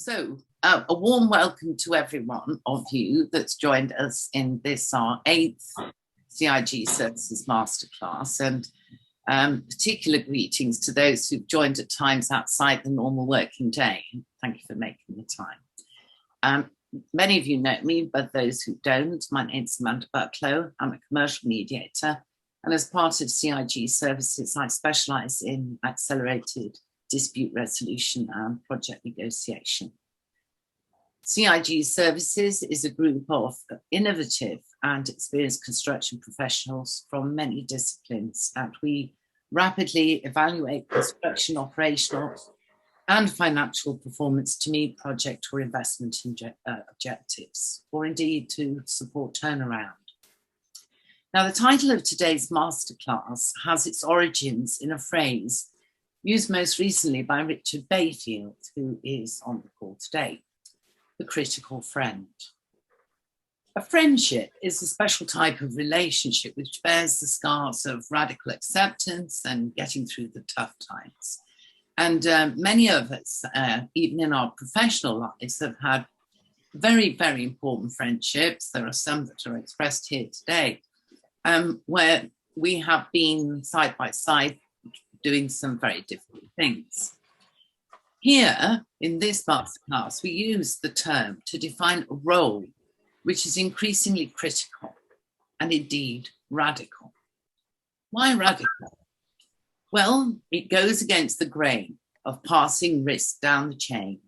A warm welcome to everyone of you that's joined us in this, our 8th CIG Services Masterclass, and particular greetings to those who've joined at times outside the normal working day. Thank you for making the time. Many of you know me, but those who don't, my name's Amanda Bucklow. I'm a commercial mediator, and as part of CIG Services, I specialise in accelerated dispute resolution and project negotiation. CIG Services is a group of innovative and experienced construction professionals from many disciplines, and we rapidly evaluate construction operational and financial performance to meet project or investment objectives, or indeed to support turnaround. Now, the title of today's masterclass has its origins in a phrase used most recently by Richard Bayfield, who is on the call today: the critical friend. A friendship is a special type of relationship which bears the scars of radical acceptance and getting through the tough times. And many of us, even in our professional lives, have had very, very important friendships. There are some that are expressed here today, where we have been side by side doing some very different things. Here, in this masterclass, we use the term to define a role which is increasingly critical and indeed radical. Why radical? Well, it goes against the grain of passing risk down the chain,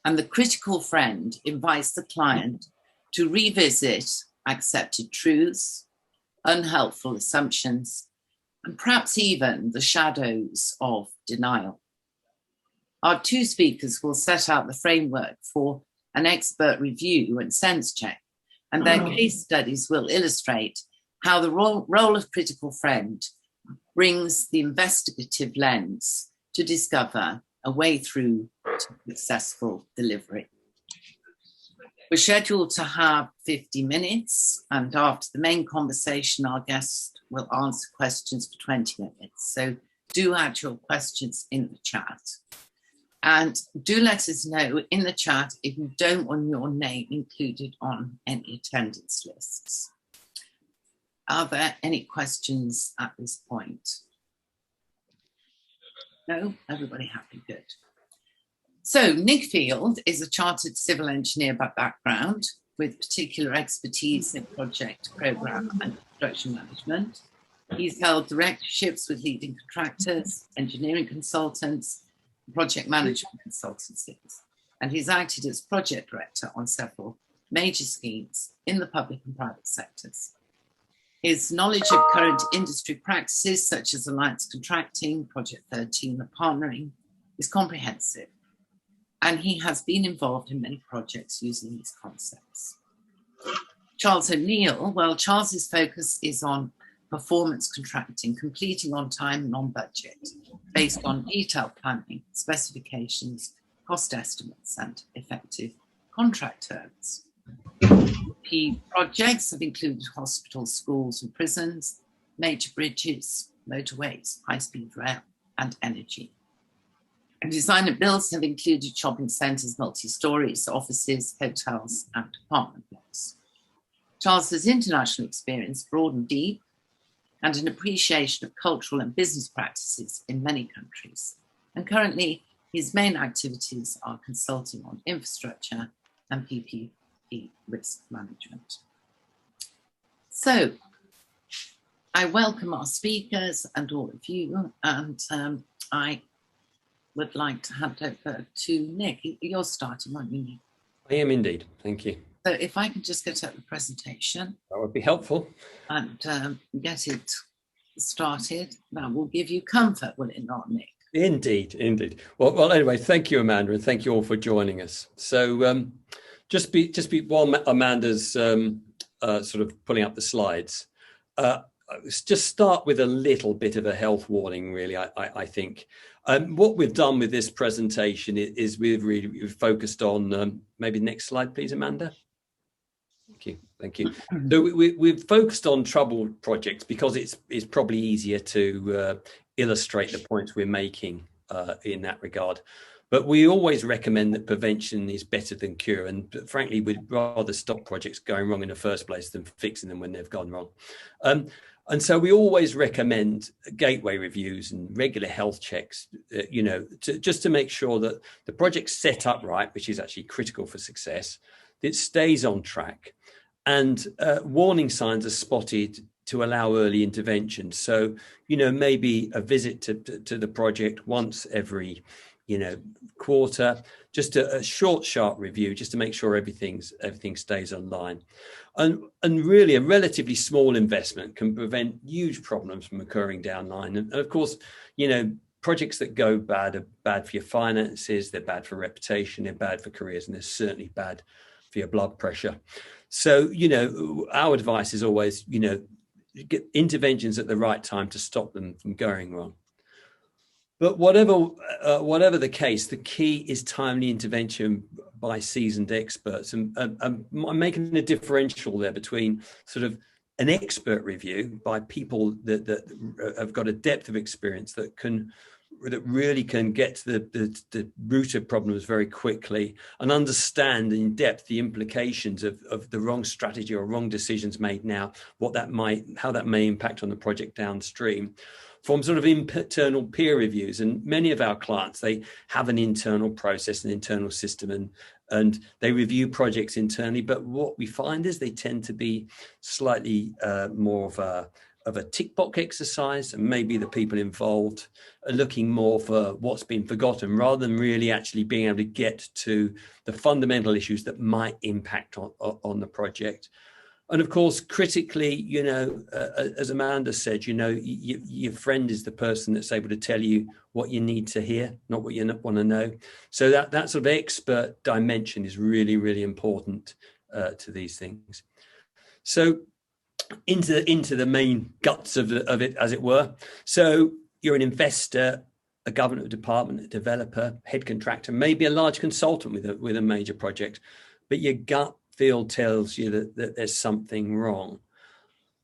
and the critical friend invites the client to revisit accepted truths, unhelpful assumptions, and perhaps even the shadows of denial. Our two speakers will set out the framework for an expert review and sense check, and their case studies will illustrate how the role of critical friend brings the investigative lens to discover a way through to successful delivery. We're scheduled to have 50 minutes, and after the main conversation, our guest will answer questions for 20 minutes. So do add your questions in the chat. And do let us know in the chat if you don't want your name included on any attendance lists. Are there any questions at this point? No? Everybody happy? Good. So Nick Field is a chartered civil engineer by background with particular expertise in project, programme and construction management. He's held directorships with leading contractors, engineering consultants, project management consultancies, and he's acted as project director on several major schemes in the public and private sectors. His knowledge of current industry practices such as alliance contracting, Project 13, and partnering is comprehensive, and he has been involved in many projects using these concepts. Charles O'Neill, well, Charles's focus is on performance contracting, completing on time and on budget, based on detailed planning, specifications, cost estimates, and effective contract terms. Key projects have included hospitals, schools, and prisons, major bridges, motorways, high-speed rail, and energy. And design and builds have included shopping centres, multi-stories, offices, hotels, and apartment blocks. Charles's international experience, broad and deep, and an appreciation of cultural and business practices in many countries. And currently, his main activities are consulting on infrastructure and PPP risk management. So, I welcome our speakers and all of you, and I would like to hand over to Nick. You're starting, aren't you, Nick? I am indeed, thank you. So if I could just get up the presentation. That would be helpful. And get it started. That will give you comfort, will it not, Nick? Indeed, indeed. Well, anyway, thank you, Amanda, and thank you all for joining us. So just while Amanda's sort of pulling up the slides, just start with a little bit of a health warning, really, I think. What we've done with this presentation is we've focused on, maybe next slide, please, Amanda. Thank you. So we've focused on trouble projects because it's probably easier to illustrate the points we're making in that regard. But we always recommend that prevention is better than cure. And frankly, we'd rather stop projects going wrong in the first place than fixing them when they've gone wrong. And so we always recommend gateway reviews and regular health checks, just to make sure that the project's set up right, which is actually critical for success, it stays on track, and warning signs are spotted to allow early intervention. So, maybe a visit to the project once every, quarter, just a short, sharp review, just to make sure everything stays online. And really a relatively small investment can prevent huge problems from occurring down the line. And of course, projects that go bad are bad for your finances, they're bad for reputation, they're bad for careers, and they're certainly bad for your blood pressure. So, our advice is always, get interventions at the right time to stop them from going wrong. But whatever the case, the key is timely intervention by seasoned experts, and I'm making a differential there between sort of an expert review by people that have got a depth of experience that really can get to the root of problems very quickly and understand in depth the implications of the wrong strategy or wrong decisions made now, how that may impact on the project downstream, from sort of internal peer reviews. And many of our clients, they have an internal process, an internal system, and they review projects internally. But what we find is they tend to be slightly more of a tick box exercise, and maybe the people involved are looking more for what's been forgotten rather than really actually being able to get to the fundamental issues that might impact on the project. And of course, critically, as Amanda said, your friend is the person that's able to tell you what you need to hear, not what you want to know. So that sort of expert dimension is really, really important to these things. So into the main guts of it, as it were. So you're an investor, a government department, a developer, head contractor, maybe a large consultant with a major project, but your gut feel tells you that there's something wrong.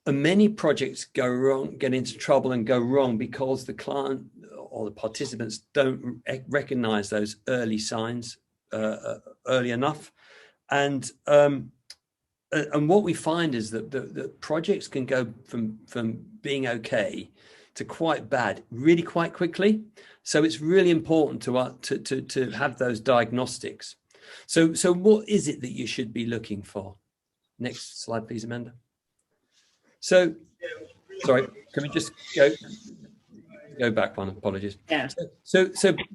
And many projects go wrong, get into trouble and go wrong because the client or the participants don't recognize those early signs early enough. And what we find is that the projects can go from being okay to quite bad really quite quickly. So it's really important to have those diagnostics. So what is it that you should be looking for? Next slide, please, Amanda. So, sorry, can we just go back one? Apologies. Yeah. So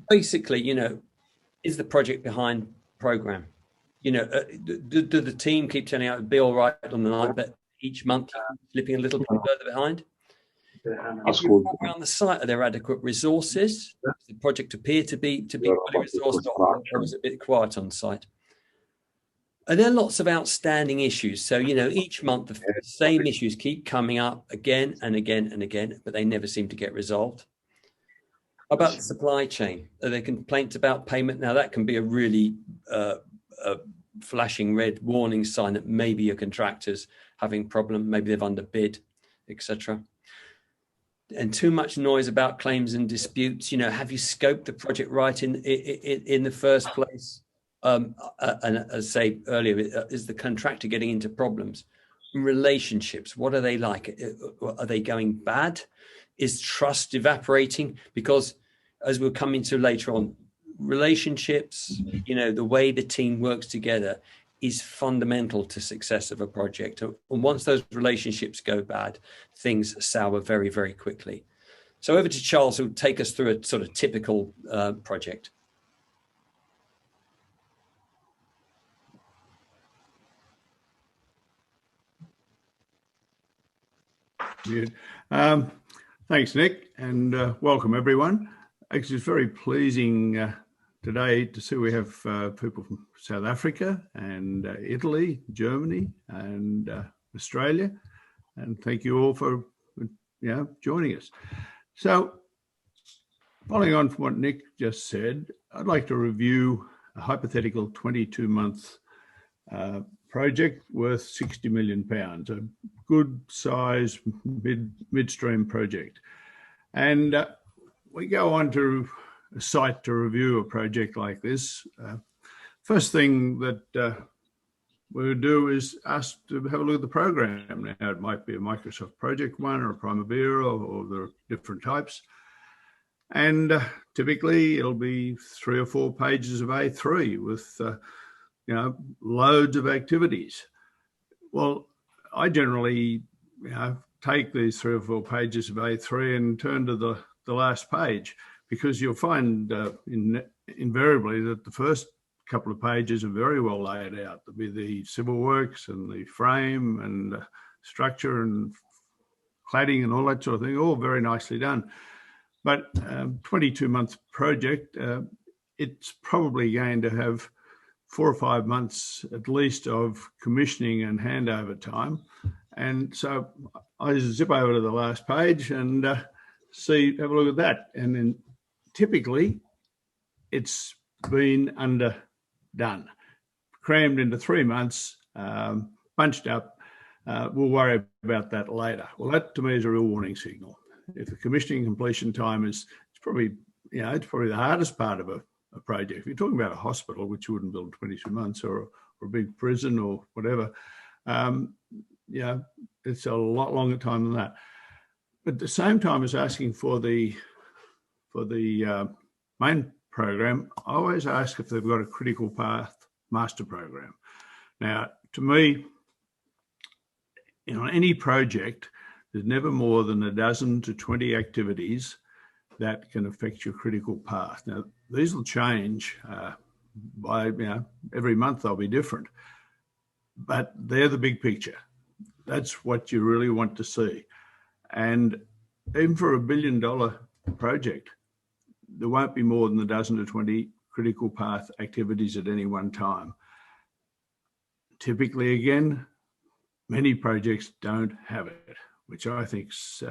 basically, is the project behind program? Do the team keep turning out to be all right on the night, but each month slipping a little bit further behind? If you walk around the site, are there adequate resources? Does the project appear to be fully resourced, or is it a bit quiet on site? Are there lots of outstanding issues? So, each month the same issues keep coming up again and again and again, but they never seem to get resolved. How about the supply chain? Are there complaints about payment? Now, that can be a really flashing red warning sign that maybe your contractor's having a problem, maybe they've underbid, etc. And too much noise about claims and disputes. Have you scoped the project right in the first place? And as I say earlier, is the contractor getting into problems? Relationships, what are they like? Are they going bad? Is trust evaporating? Because as we'll come into later on, relationships, the way the team works together is fundamental to success of a project. And once those relationships go bad, things sour very, very quickly. So over to Charles, who'll take us through a sort of typical project. Yeah. Thanks, Nick, and welcome everyone. Actually, it's very pleasing today to see we have people from South Africa and Italy, Germany, and Australia, and thank you all for joining us. So, following on from what Nick just said, I'd like to review a hypothetical 22-month project worth £60 million, a good size midstream project. And we go on to a site to review a project like this, first thing that we would do is ask to have a look at the program. Now, it might be a Microsoft Project one or a Primavera, or there are different types. And typically it'll be 3 or 4 pages of A3 with, loads of activities. Well, I generally, take these 3 or 4 pages of A3 and turn to the last page, because you'll find invariably that the first couple of pages are very well laid out. There'll be the civil works and the frame and structure and cladding and all that sort of thing, all very nicely done. But 22-month project, it's probably going to have 4 or 5 months at least of commissioning and handover time. And so I zip over to the last page and have a look at that. And then typically it's been underdone, crammed into 3 months, bunched up. We'll worry about that later. Well, that to me is a real warning signal. If the commissioning completion time it's probably the hardest part of a project. If you're talking about a hospital, which you wouldn't build in 22 months, or a big prison or whatever, it's a lot longer time than that. But at the same time as asking for the main program, I always ask if they've got a critical path master program. Now, to me, on any project, there's never more than a dozen to 20 activities that can affect your critical path. Now, these will change by, every month they'll be different, but they're the big picture. That's what you really want to see. And even for $1 billion project, there won't be more than a dozen to 20 critical path activities at any one time. Typically, again, many projects don't have it, which I think's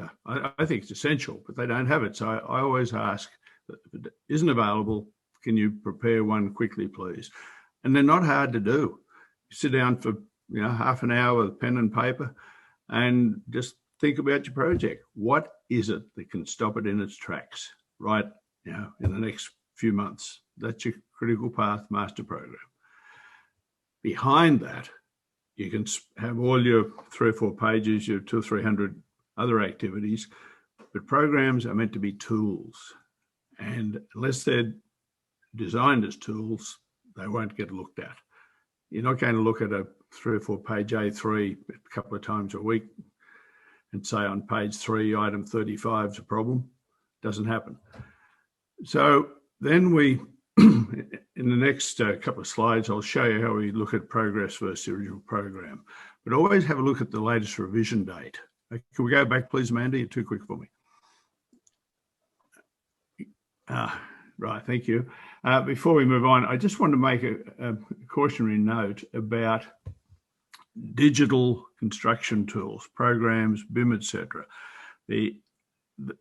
essential, but they don't have it. So I always ask, if it isn't available, can you prepare one quickly, please? And they're not hard to do. You sit down for half an hour with pen and paper and just think about your project. What is it that can stop it in its tracks right now in the next few months? That's your critical path master program. Behind that, you can have all your 3 or 4 pages, your 200 or 300 other activities, but programs are meant to be tools. And unless they're designed as tools, they won't get looked at. You're not going to look at a 3 or 4 page A3 a couple of times a week and say on page 3, item 35 is a problem. Doesn't happen. So then in the next couple of slides, I'll show you how we look at progress versus the original program. But always have a look at the latest revision date. Can we go back, please, Amanda? You're too quick for me. Right, thank you. Before we move on, I just want to make a cautionary note about digital construction tools, programs, BIM, etc.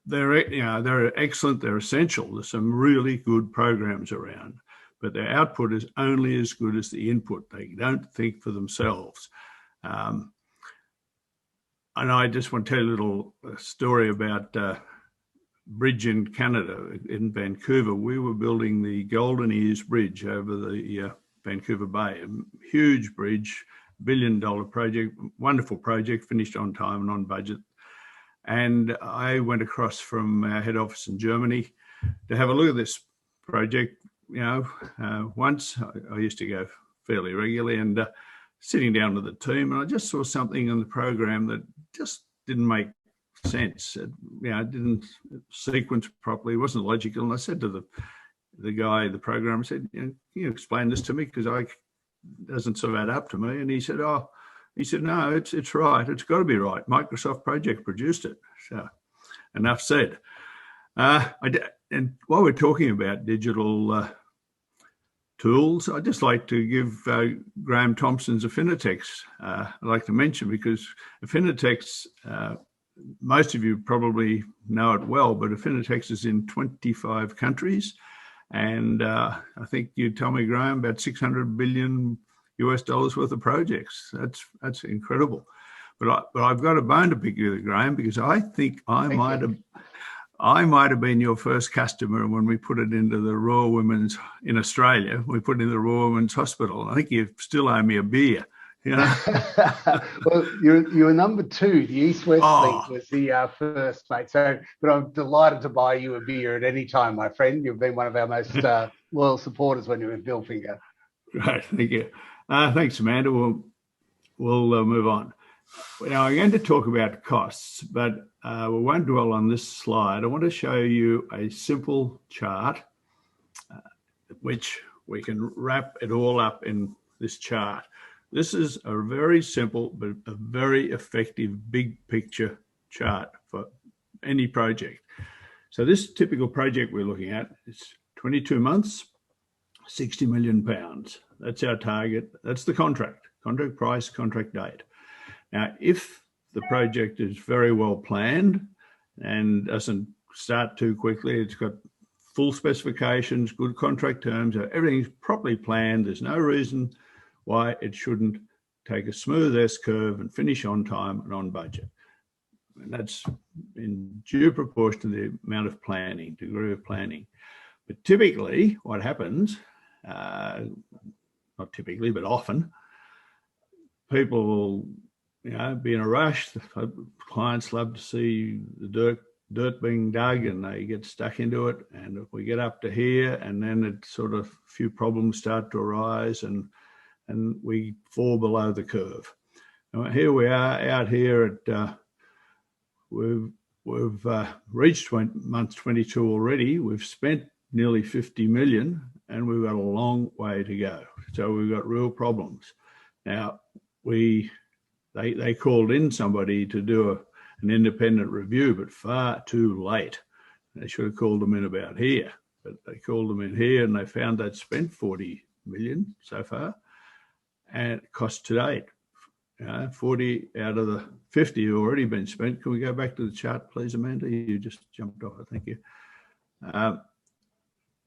They're excellent, they're essential. There's some really good programs around, but their output is only as good as the input. They don't think for themselves. And I just want to tell you a little story about bridge in Canada, in Vancouver. We were building the Golden Ears Bridge over the Vancouver Bay, a huge bridge, $1 billion project, wonderful project, finished on time and on budget. And I went across from our head office in Germany to have a look at this project. Once I used to go fairly regularly, and sitting down with the team, and I just saw something in the program that just didn't make sense. It didn't sequence properly, it wasn't logical. And I said to the guy, the programmer, I said, can you explain this to me? Because it doesn't sort of add up to me. And he said, no, it's right. It's got to be right. Microsoft Project produced it. So enough said. And while we're talking about digital tools, I'd just like to give Graham Thompson's Affinitex I'd like to mention, because Affinitex, most of you probably know it well, but Affinitex is in 25 countries. And I think you tell me, Graham, about $600 billion US worth of projects. That's incredible. But I've got a bone to pick with Graham, because I think I might I might have been your first customer when we put it into the Royal Women's in Australia. We put it in the Royal Women's Hospital. I think you still owe me a beer. You know? Well, you were number two. The East-West Link was the first, mate. So, but I'm delighted to buy you a beer at any time, my friend. You've been one of our most loyal supporters when you were in Billfinger. Right, thank you. Thanks, Amanda. We'll move on. Now, I'm going to talk about costs, but we won't dwell on this slide. I want to show you a simple chart, which we can wrap it all up in this chart. This is a very simple but a very effective big picture chart for any project. So this typical project we're looking at is 22 months, 60 million pounds. That's our target. That's the contract price, contract date. Now, if the project is very well planned and doesn't start too quickly, it's got full specifications, good contract terms, everything's properly planned, there's no reason why it shouldn't take a smooth S-curve and finish on time and on budget. And that's in due proportion to the amount of planning, degree of planning. But typically what happens, not typically, but often, people will be in a rush. The clients love to see the dirt being dug and they get stuck into it. And if we get up to here and then it sort of a few problems start to arise and we fall below the curve. Now, here we are out here at, we've reached month 22 already. We've spent nearly 50 million and we've got a long way to go. So we've got real problems. Now, they called in somebody to do an independent review, but far too late. They should have called them in about here, but they called them in here and they found they'd spent 40 million so far. And cost to date, 40 out of the 50 have already been spent. Can we go back to the chart, please, Amanda? You just jumped off it, thank you.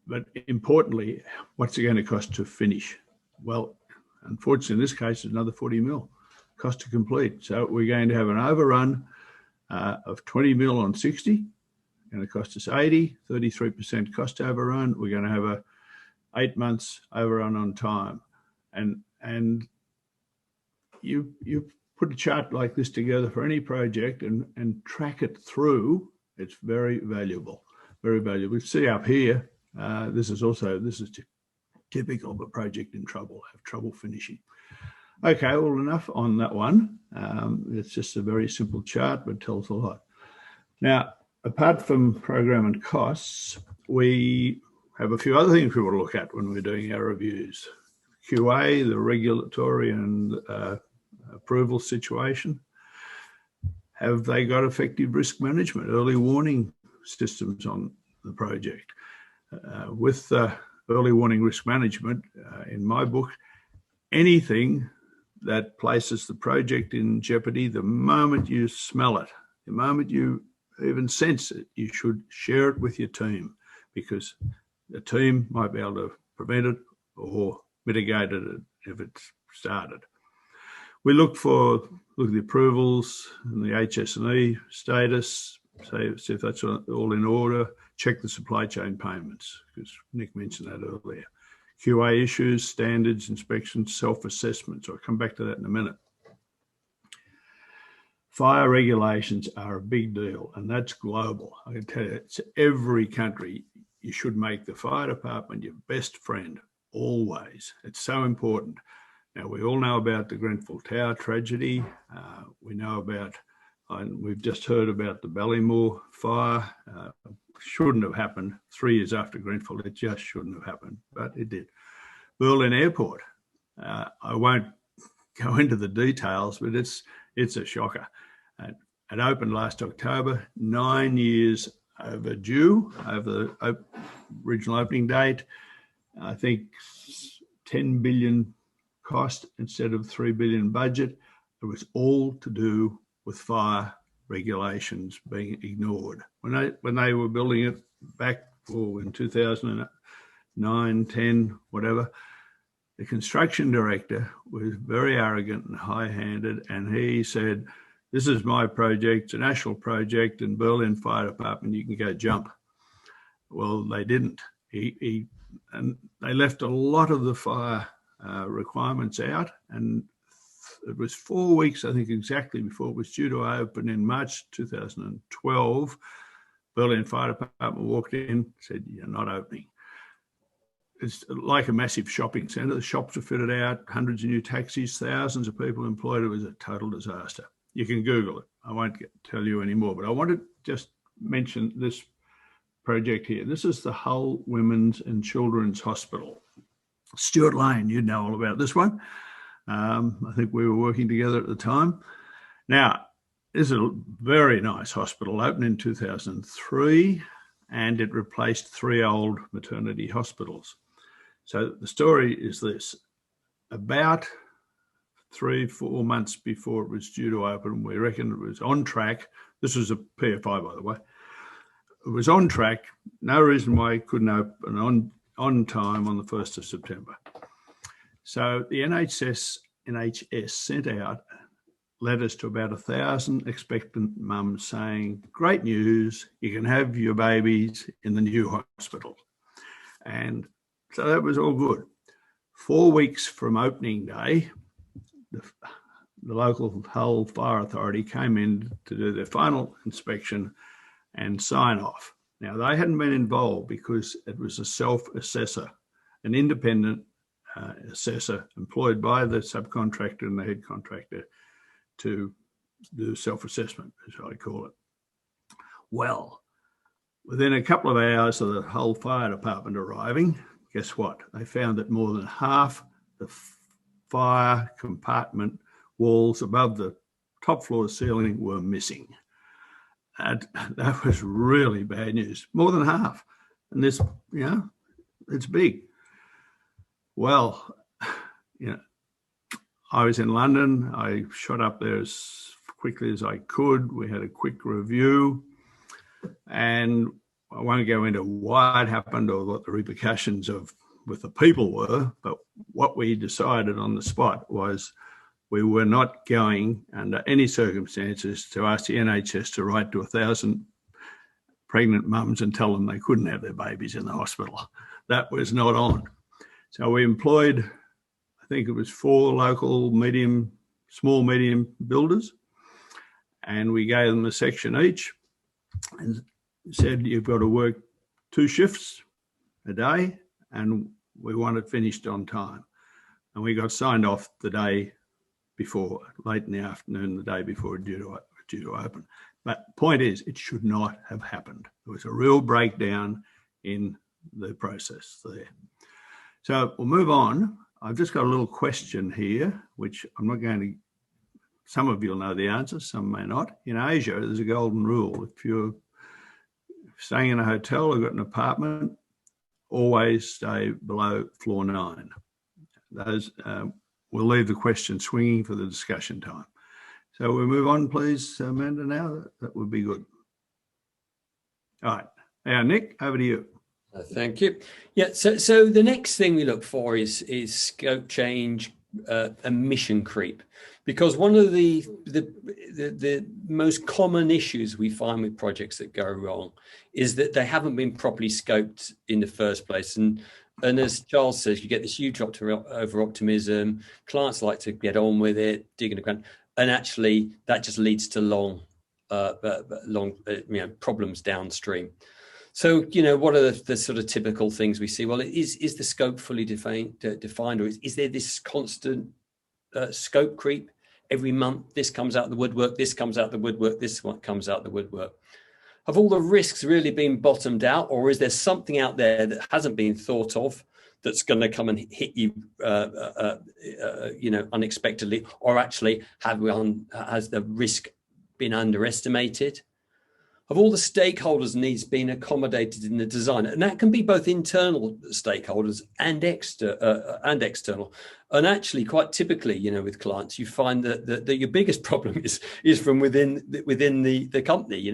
But importantly, what's it going to cost to finish? Well, unfortunately, in this case, it's another 40 mil cost to complete. So we're going to have an overrun of 20 mil on 60. Going to cost us 80, 33% cost overrun. We're going to have a 8 months overrun on time. And you put a chart like this together for any project and track it through. It's very valuable, very valuable. We see up here, this is typical of a project in trouble, have trouble finishing. Okay, well, enough on that one. It's just a very simple chart, but tells a lot. Now, apart from program and costs, we have a few other things we want to look at when we're doing our reviews. QA, the regulatory and approval situation. Have they got effective risk management, early warning systems on the project? With early warning risk management, in my book, anything that places the project in jeopardy, the moment you smell it, the moment you even sense it, you should share it with your team, because the team might be able to prevent it or mitigate it if it's started. We look at the approvals and the HS&E status, see if that's all in order. Check the supply chain payments, because Nick mentioned that earlier. QA issues, standards, inspections, self-assessments. I'll come back to that in a minute. Fire regulations are a big deal, and that's global. I can tell you, it's every country. You should make the fire department your best friend, always. It's so important. Now, we all know about the Grenfell Tower tragedy. We know about, and we've just heard about the Ballymore fire. Shouldn't have happened 3 years after Grenfell. It just shouldn't have happened, but it did. Berlin Airport. I won't go into the details, but it's a shocker. It opened last October, 9 years overdue over the original opening date. I think 10 billion cost instead of 3 billion budget. It was all to do with fire regulations being ignored. When they were building it back in 2009, 10, whatever, the construction director was very arrogant and high-handed, and he said, this is my project, it's a national project, and Berlin Fire Department, you can go jump. Well, they didn't. And they left a lot of the fire requirements out, and it was 4 weeks, I think, exactly before it was due to open in March 2012. Berlin Fire Department walked in, said, "You're not opening." It's like a massive shopping centre. The shops were fitted out, hundreds of new taxis, thousands of people employed. It was a total disaster. You can Google it. I won't tell you anymore, but I want to just mention this project here. This is the Hull Women's and Children's Hospital. Stuart Lane, you'd know all about this one. I think we were working together at the time. Now, this is a very nice hospital, opened in 2003, and it replaced 3 old maternity hospitals. So the story is this: about 3-4 months before it was due to open, we reckon it was on track. This was a PFI, by the way. It was on track. No reason why it couldn't open on time on the 1st of September. So the NHS sent out letters to about 1,000 expectant mums saying, "Great news, you can have your babies in the new hospital." And so that was all good. 4 weeks from opening day, the local Hull Fire Authority came in to do their final inspection and sign off. Now, they hadn't been involved because it was a self-assessor, an independent assessor employed by the subcontractor and the head contractor to do self-assessment, as I call it. Well, within a couple of hours of the Hull Fire Department arriving, guess what? They found that more than half the fire compartment walls above the top floor ceiling were missing. And that was really bad news, more than half. And this, it's big. Well, I was in London. I shot up there as quickly as I could. We had a quick review, and I won't go into why it happened or what the repercussions with the people were, but what we decided on the spot was we were not going under any circumstances to ask the NHS to write to 1,000 pregnant mums and tell them they couldn't have their babies in the hospital. That was not on. So we employed, I think it was 4 local small medium builders, and we gave them a section each and said, "You've got to work 2 shifts a day, and we want it finished on time." And we got signed off the day before, late in the afternoon, the day before due to open. But the point is, it should not have happened. There was a real breakdown in the process there. So we'll move on. I've just got a little question here, which I'm not going to, some of you'll know the answer, some may not. In Asia, there's a golden rule. If you're staying in a hotel or got an apartment, always stay below floor 9. Those, we'll leave the question swinging for the discussion time. So we'll move on, please, Amanda, now. That would be good. All right. Now, Nick, over to you. Thank you. Yeah, so the next thing we look for is scope change and mission creep, because one of the most common issues we find with projects that go wrong is that they haven't been properly scoped in the first place. And as Charles says, you get this huge over optimism. Clients like to get on with it, digging the ground, and actually that just leads to long problems downstream. So, what are the sort of typical things we see? Well, is the scope fully defined, or is there this constant scope creep? Every month, this comes out the woodwork, this comes out the woodwork, this one comes out the woodwork. Have all the risks really been bottomed out, or is there something out there that hasn't been thought of that's going to come and hit you, unexpectedly, or actually has the risk been underestimated? Have all the stakeholders' needs been accommodated in the design? And that can be both internal stakeholders and external. And actually, quite typically, with clients, you find that your biggest problem is from within the company.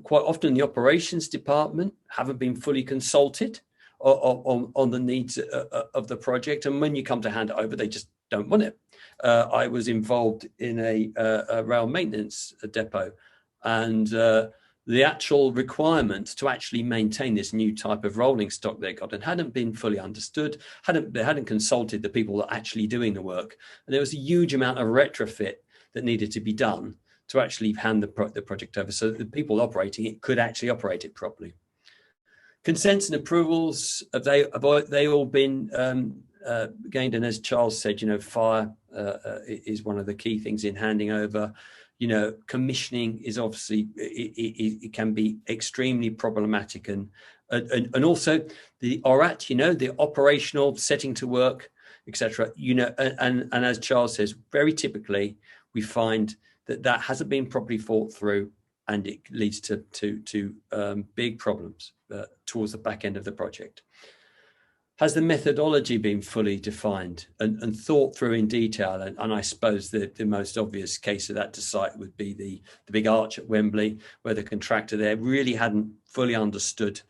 Quite often the operations department haven't been fully consulted on the needs of the project, and when you come to hand it over, they just don't want it. I was involved in a rail maintenance depot, and the actual requirement to actually maintain this new type of rolling stock they got and hadn't been fully understood, they hadn't consulted the people that are actually doing the work. And there was a huge amount of retrofit that needed to be done to actually hand the project over so that the people operating it could actually operate it properly. Consents and approvals, have they all been gained? And as Charles said, fire is one of the key things in handing over. Commissioning is obviously, it can be extremely problematic, and also the ORAT, the operational setting to work, etc. And as Charles says, very typically we find that hasn't been properly thought through, and it leads to big problems towards the back end of the project. Has the methodology been fully defined and thought through in detail? And I suppose the most obvious case of that to cite would be the big arch at Wembley, where the contractor there really hadn't fully understood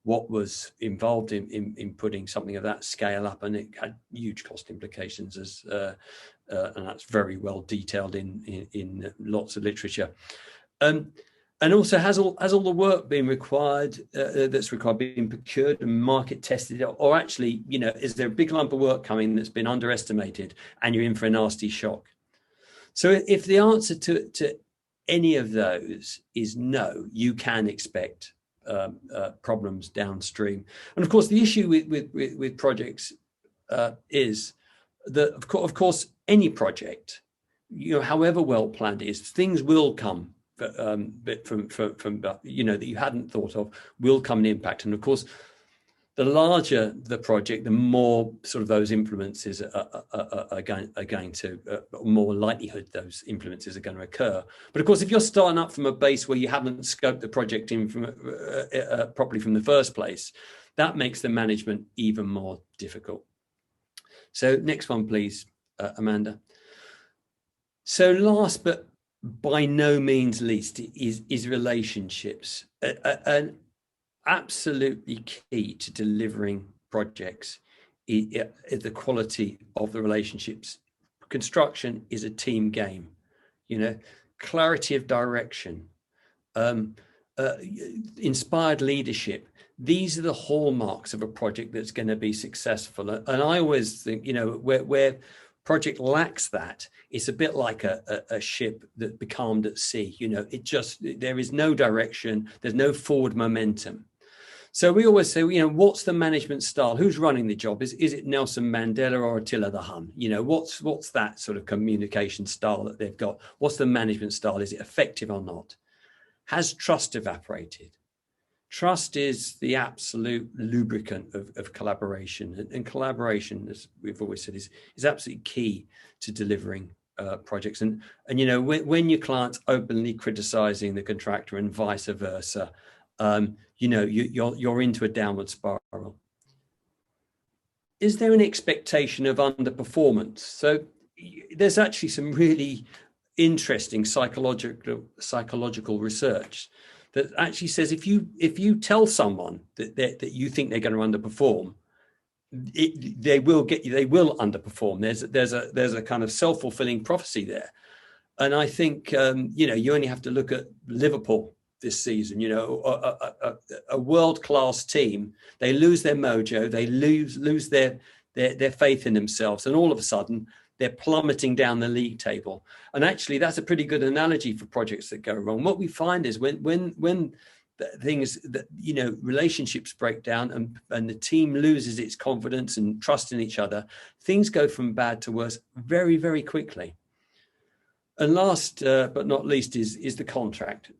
what was involved in putting something of that scale up, and it had huge cost implications, and that's very well detailed in lots of literature. And also, has all the work been required that's required been procured and market tested, or actually, is there a big lump of work coming that's been underestimated and you're in for a nasty shock? So if the answer to any of those is no, you can expect problems downstream. And of course, the issue with projects is that, of course, any project, however well planned it is, things will come from that you hadn't thought of, will come an impact. And of course, the larger the project, the more sort of those influences are going to more likelihood those influences are going to occur. But of course, if you're starting up from a base where you haven't scoped the project in properly from the first place, that makes the management even more difficult. So next one, please, Amanda. So last but by no means least is relationships. An absolutely key to delivering projects is the quality of the relationships. Construction is a team game, clarity of direction, inspired leadership. These are the hallmarks of a project that's going to be successful. And I always think, where project lacks that, it's a bit like a ship that becalmed at sea. There is no direction, there's no forward momentum. So we always say, what's the management style? Who's running the job? Is it Nelson Mandela or Attila the Hun? What's that sort of communication style that they've got? What's the management style? Is it effective or not? Has trust evaporated? Trust is the absolute lubricant of collaboration, and collaboration, as we've always said, is absolutely key to delivering projects. And when your client's openly criticizing the contractor and vice versa, you're into a downward spiral. Is there an expectation of underperformance? So there's actually some really interesting psychological research that actually says if you tell someone that you think they're going to underperform, they will underperform. There's a kind of self-fulfilling prophecy there. And I think you only have to look at Liverpool this season. A world-class team, they lose their mojo, they lose their faith in themselves, and all of a sudden they're plummeting down the league table. And actually, that's a pretty good analogy for projects that go wrong. What we find is when things that relationships break down and the team loses its confidence and trust in each other, things go from bad to worse very, very quickly. And last but not least is the contract.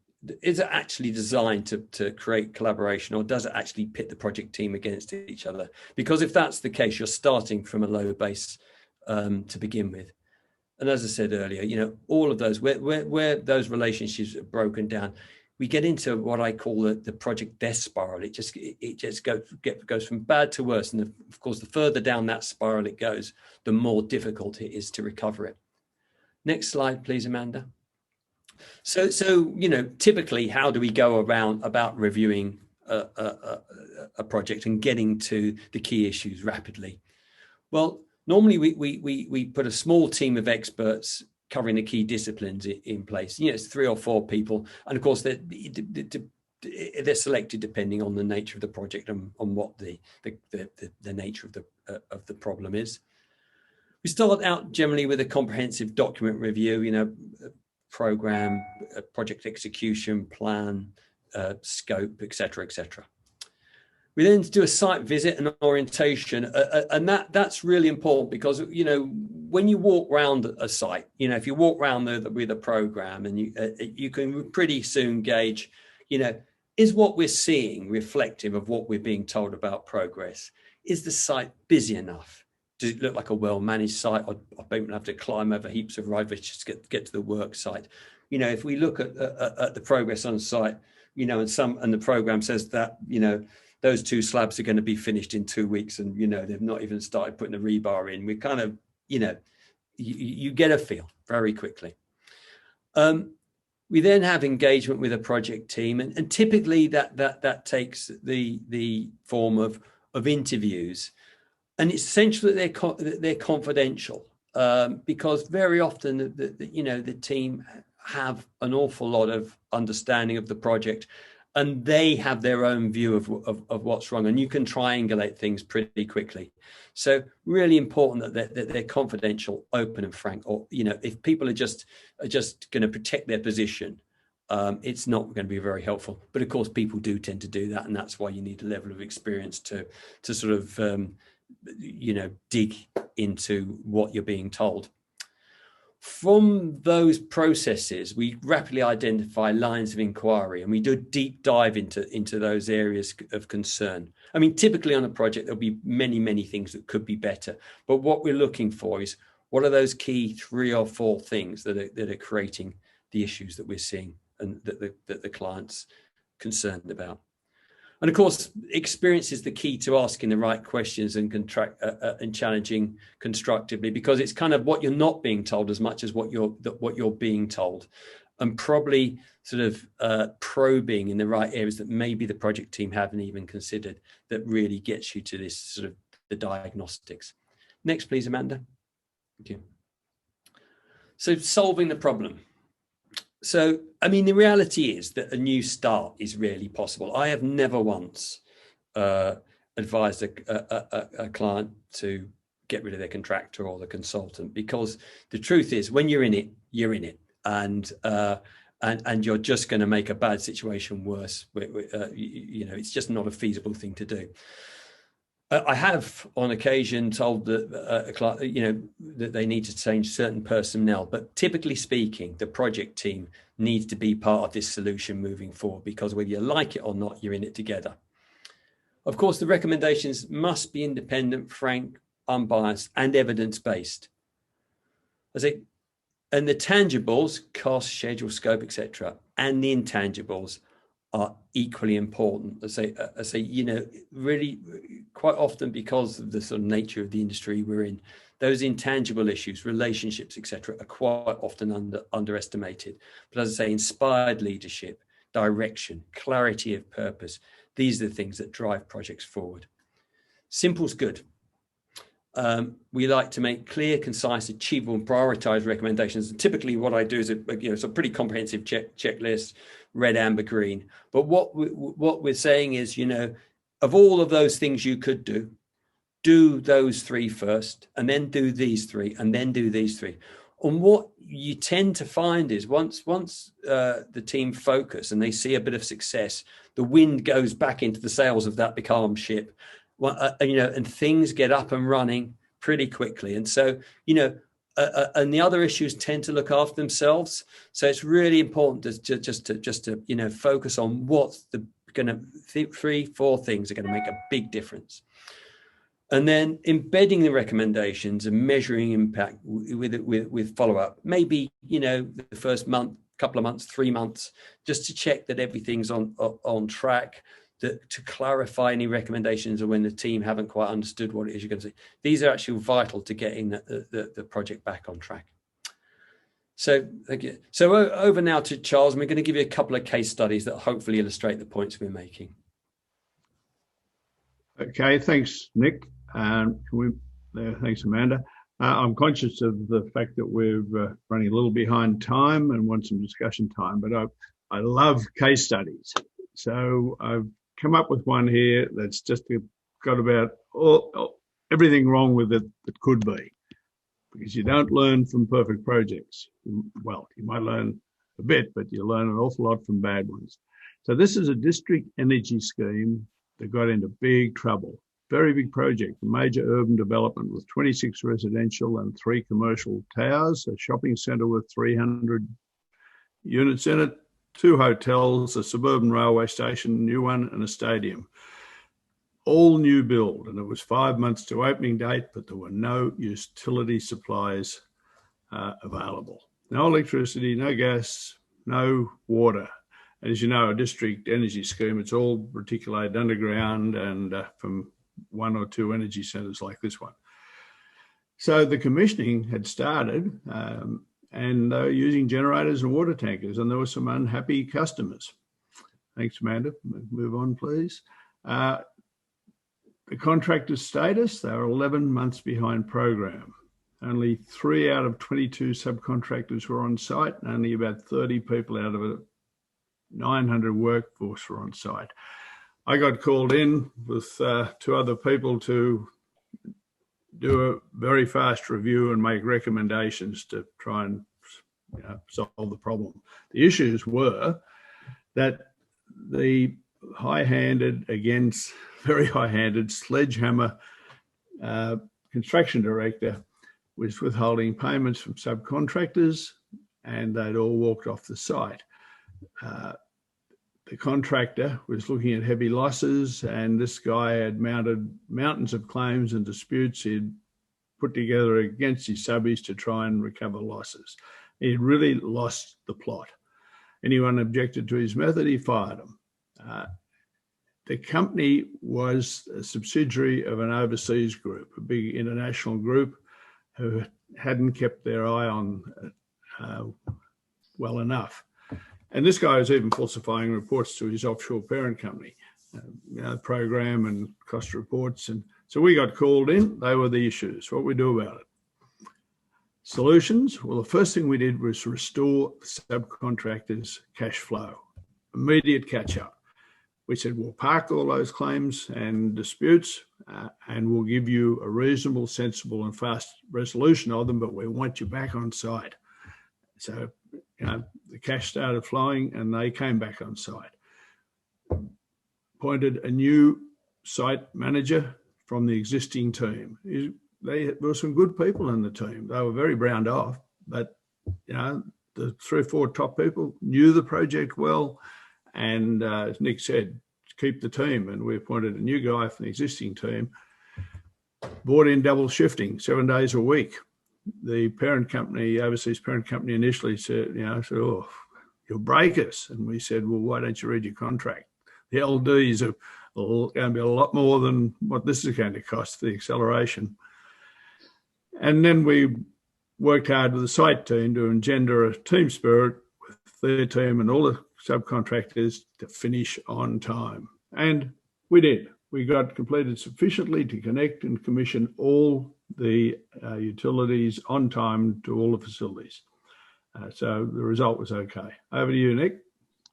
Is it actually designed to create collaboration, or does it actually pit the project team against each other? Because if that's the case, you're starting from a low base to begin with. And as I said earlier, all of those where those relationships are broken down, we get into what I call the project death spiral. It just goes from bad to worse, and of course, the further down that spiral it goes, the more difficult it is to recover it. Next slide, please, Amanda. So typically, how do we go about reviewing a project and getting to the key issues rapidly? Well, Normally, we put a small team of experts covering the key disciplines in place. It's 3 or 4 people, and of course they're selected depending on the nature of the project and on what the nature of the problem is. We start out generally with a comprehensive document review, program, project execution plan, scope, etc., etc. We then do a site visit and orientation, and that's really important because when you walk around a site, if you walk around with a program, and you can pretty soon gauge, is what we're seeing reflective of what we're being told about progress? Is the site busy enough? Does it look like a well-managed site? I don't have to climb over heaps of rubbish just to get to the work site. If we look at the progress on site, and the program says that, those 2 slabs are going to be finished in 2 weeks, and they've not even started putting the rebar in. We kind of, you get a feel very quickly. We then have engagement with a project team, and typically that takes the form of interviews, and it's essential that they're confidential, because very often the team have an awful lot of understanding of the project, and they have their own view of what's wrong, and you can triangulate things pretty quickly. So really important that they're confidential, open and frank. Or if people are just going to protect their position, it's not going to be very helpful. But of course, people do tend to do that, and that's why you need a level of experience to sort of dig into what you're being told. From those processes, we rapidly identify lines of inquiry, and we do a deep dive into those areas of concern. I mean, typically on a project, there'll be many things that could be better. But what we're looking for is, what are those key 3 or 4 things that are creating the issues that we're seeing and that the client's concerned about? And of course, experience is the key to asking the right questions and challenging constructively, because it's kind of what you're not being told as much as what you're being told, and probably sort of probing in the right areas that maybe the project team haven't even considered, that really gets you to this sort of the diagnostics. Next, please, Amanda. Thank you. So solving the problem. So, I mean, the reality is that a new start is really possible. I have never once advised a client to get rid of their contractor or the consultant, because the truth is, when you're in it, you're in it, and you're just going to make a bad situation worse. It's just not a feasible thing to do. I have on occasion told a client, that they need to change certain personnel, but typically speaking, the project team needs to be part of this solution moving forward, because whether you like it or not, you're in it together. Of course, the recommendations must be independent, frank, unbiased, and evidence-based. And the tangibles, cost, schedule, scope, etc., and the intangibles are equally important. I say, really quite often, because of the sort of nature of the industry we're in, those intangible issues, relationships, etc., are quite often underestimated. But as I say, inspired leadership, direction, clarity of purpose, these are the things that drive projects forward. Simple's good. We like to make clear, concise, achievable, and prioritized recommendations. And typically what I do is it's a pretty comprehensive checklist, red, amber, green. But what we're saying is, of all of those things you could do those 3 first, and then do these 3, and then do these 3. And what you tend to find is once the team focus and they see a bit of success, the wind goes back into the sails of that becalmed ship. And things get up and running pretty quickly. And so, and the other issues tend to look after themselves. So it's really important to focus on what's going to 3, 4 things are going to make a big difference. And then embedding the recommendations and measuring impact with follow-up. Maybe, the first month, couple of months, 3 months, just to check that everything's on track, to clarify any recommendations, or when the team haven't quite understood what it is you're going to say. These are actually vital to getting the project back on track. So thank you. So over now to Charles, and we're going to give you a couple of case studies that hopefully illustrate the points we're making. Okay, thanks, Nick. Can we Thanks, Amanda. I'm conscious of the fact that we're running a little behind time and want some discussion time, but I love case studies. So I've come up with one here that's just got about everything wrong with it that could be, because you don't learn from perfect projects. Well, you might learn a bit, but you learn an awful lot from bad ones. So this is a district energy scheme that got into big trouble. Very big project, a major urban development with 26 residential and 3 commercial towers, a shopping centre with 300 units in it, 2 hotels, a suburban railway station, new one, and a stadium. All new build, and it was 5 months to opening date, but there were no utility supplies available. No electricity, no gas, no water. And as you know, a district energy scheme, it's all reticulated underground and from 1 or 2 energy centres like this one. So the commissioning had started and they were using generators and water tankers, and there were some unhappy customers. Thanks, Amanda. Move on, please. The contractor's status, they were 11 months behind program. Only 3 out of 22 subcontractors were on site, and only about 30 people out of a 900 workforce were on site. I got called in with 2 other people to do a very fast review and make recommendations to try and solve the problem. The issues were that the high-handed, against very high-handed sledgehammer construction director was withholding payments from subcontractors, and they'd all walked off the site. The contractor was looking at heavy losses, and this guy had mounted mountains of claims and disputes he'd put together against his subbies to try and recover losses. He really lost the plot. Anyone objected to his method, he fired them. The company was a subsidiary of an overseas group, a big international group who hadn't kept their eye on well enough. And this guy was even falsifying reports to his offshore parent company, program and cost reports. And so we got called in. They were the issues. What we do about it? Solutions? Well, the first thing we did was restore subcontractors' cash flow, immediate catch up. We said, we'll park all those claims and disputes and we'll give you a reasonable, sensible and fast resolution of them, but we want you back on site. So, the cash started flowing and they came back on site. Appointed a new site manager from the there were some good people in the team. They were very browned off, but the 3 or 4 top people knew the project well. And as Nick said, keep the team. And we appointed a new guy from the existing team, brought in double shifting, 7 days a week. The parent company, overseas parent company, initially said, oh, you'll break us. And we said, well, why don't you read your contract? The LDs are going to be a lot more than what this is going to cost, the acceleration. And then we worked hard with the site team to engender a team spirit with their team and all the subcontractors to finish on time. And we did. We got completed sufficiently to connect and commission all the utilities on time to all the facilities. So the result was okay. Over to you, Nick.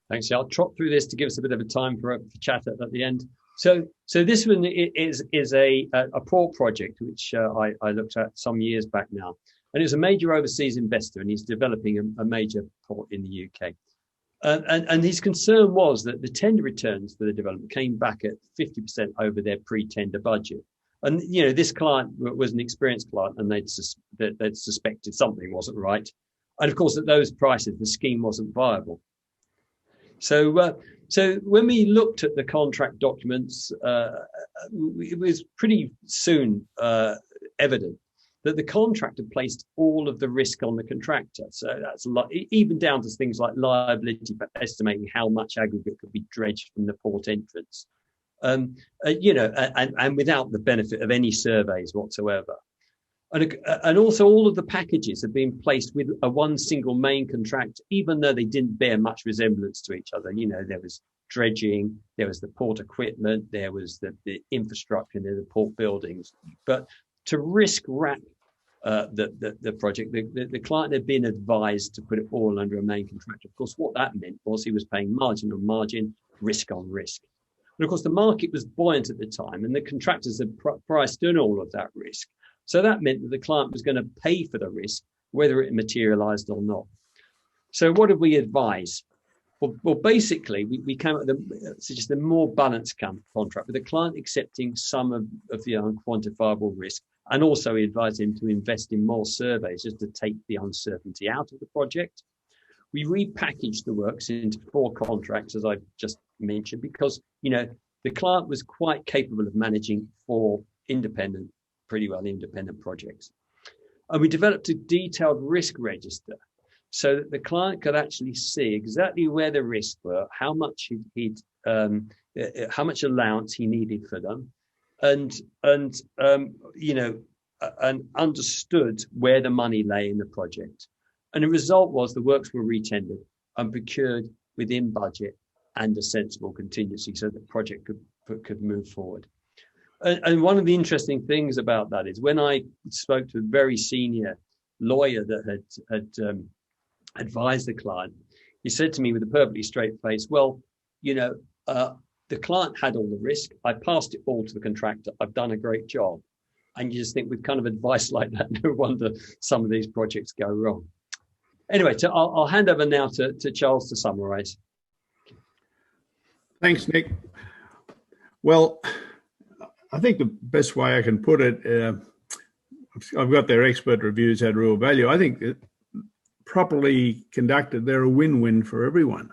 Thanks. I'll trot through this to give us a bit of a time for chat at the end. So this one is a port project which I looked at some years back now, and it's a major overseas investor, and he's developing a major port in the UK. And his concern was that the tender returns for the development came back at 50% over their pre-tender budget. And, this client was an experienced client, and they'd suspected something wasn't right. And of course, at those prices, the scheme wasn't viable. So when we looked at the contract documents, it was pretty soon evident that the contractor placed all of the risk on the contractor. So that's even down to things like liability for estimating how much aggregate could be dredged from the port entrance, and without the benefit of any surveys whatsoever. And also all of the packages have been placed with one single main contractor, even though they didn't bear much resemblance to each other. There was dredging, there was the port equipment, there was the infrastructure, and there were the port buildings. But to risk wrap the project, the client had been advised to put it all under a main contractor. Of course, what that meant was he was paying margin on margin, risk on risk. And of course, the market was buoyant at the time, and the contractors had priced in all of that risk. So that meant that the client was going to pay for the risk, whether it materialized or not. So what did we advise? Well, basically, we came up with just a more balanced contract with the client accepting some of the unquantifiable risk, and also we advised him to invest in more surveys just to take the uncertainty out of the project. We repackaged the works into 4 contracts, as I just mentioned, because the client was quite capable of managing 4 pretty well independent projects. And we developed a detailed risk register so that the client could actually see exactly where the risks were, how much how much allowance he needed for them, and understood where the money lay in the project. And the result was the works were retendered and procured within budget and a sensible contingency, so the project could move forward. And one of the interesting things about that is when I spoke to a very senior lawyer that had advised the client, he said to me with a perfectly straight face, well, the client had all the risk. I passed it all to the contractor. I've done a great job. And you just think with kind of advice like that, no wonder some of these projects go wrong. Anyway, so I'll hand over now to Charles to summarize. Thanks, Nick. Well, I think the best way I can put it, I've got their expert reviews had real value. I think that properly conducted, they're a win-win for everyone.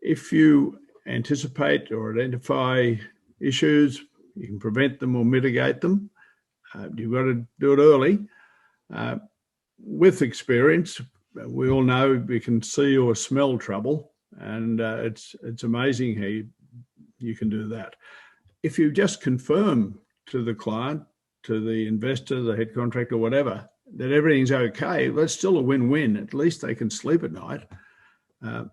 If you anticipate or identify issues, you can prevent them or mitigate them. You've got to do it early. With experience, we all know we can see or smell trouble, and it's amazing how you can do that. If you just confirm to the client, to the investor, the head contractor, whatever, that everything's okay, that's still a win-win. At least they can sleep at night. Our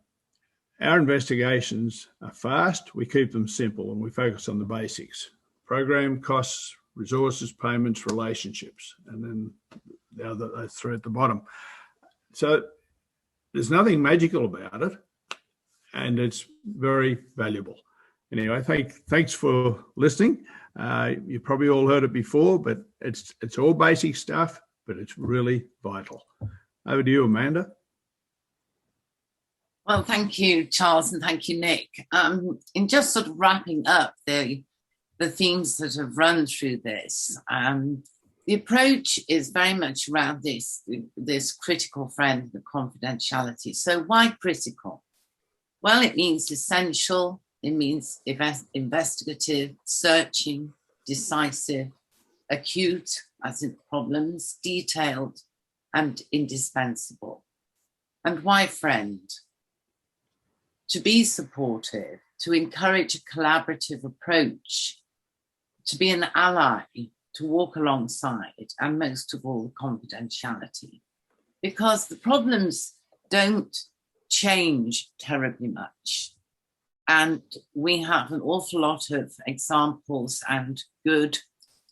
investigations are fast. We keep them simple, and we focus on the basics: program, costs, resources, payments, relationships, and then the other 3 at the bottom. So there's nothing magical about it, and it's very valuable. Anyway, thanks for listening. You probably all heard it before, but it's all basic stuff, but it's really vital. Over to you, Amanda. Well, thank you, Charles, and thank you, Nick. In just sort of wrapping up the themes that have run through this, the approach is very much around this critical friend, the confidentiality. So why critical? Well, it means essential. It means investigative, searching, decisive, acute, as in problems, detailed, and indispensable. And why friend? To be supportive, to encourage a collaborative approach, to be an ally, to walk alongside, and most of all, confidentiality. Because the problems don't change terribly much. And we have an awful lot of examples and good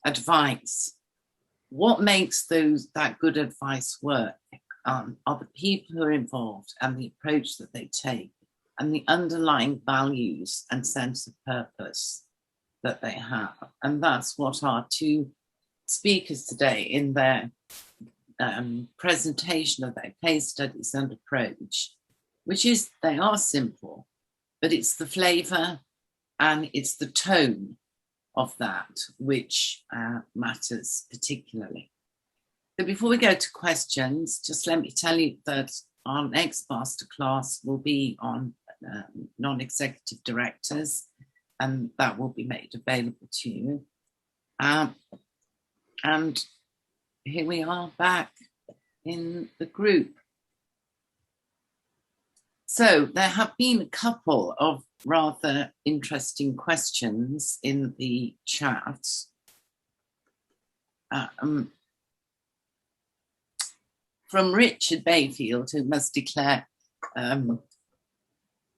advice. What makes that good advice work are the people who are involved and the approach that they take and the underlying values and sense of purpose that they have. And that's what our 2 speakers today in their presentation of their case studies and approach, which is they are simple, but it's the flavour and it's the tone of that which matters particularly. So before we go to questions, just let me tell you that our next masterclass will be on non-executive directors, and that will be made available to you. And here we are back in the group. So there have been a couple of rather interesting questions in the chat. From Richard Bayfield, who must declare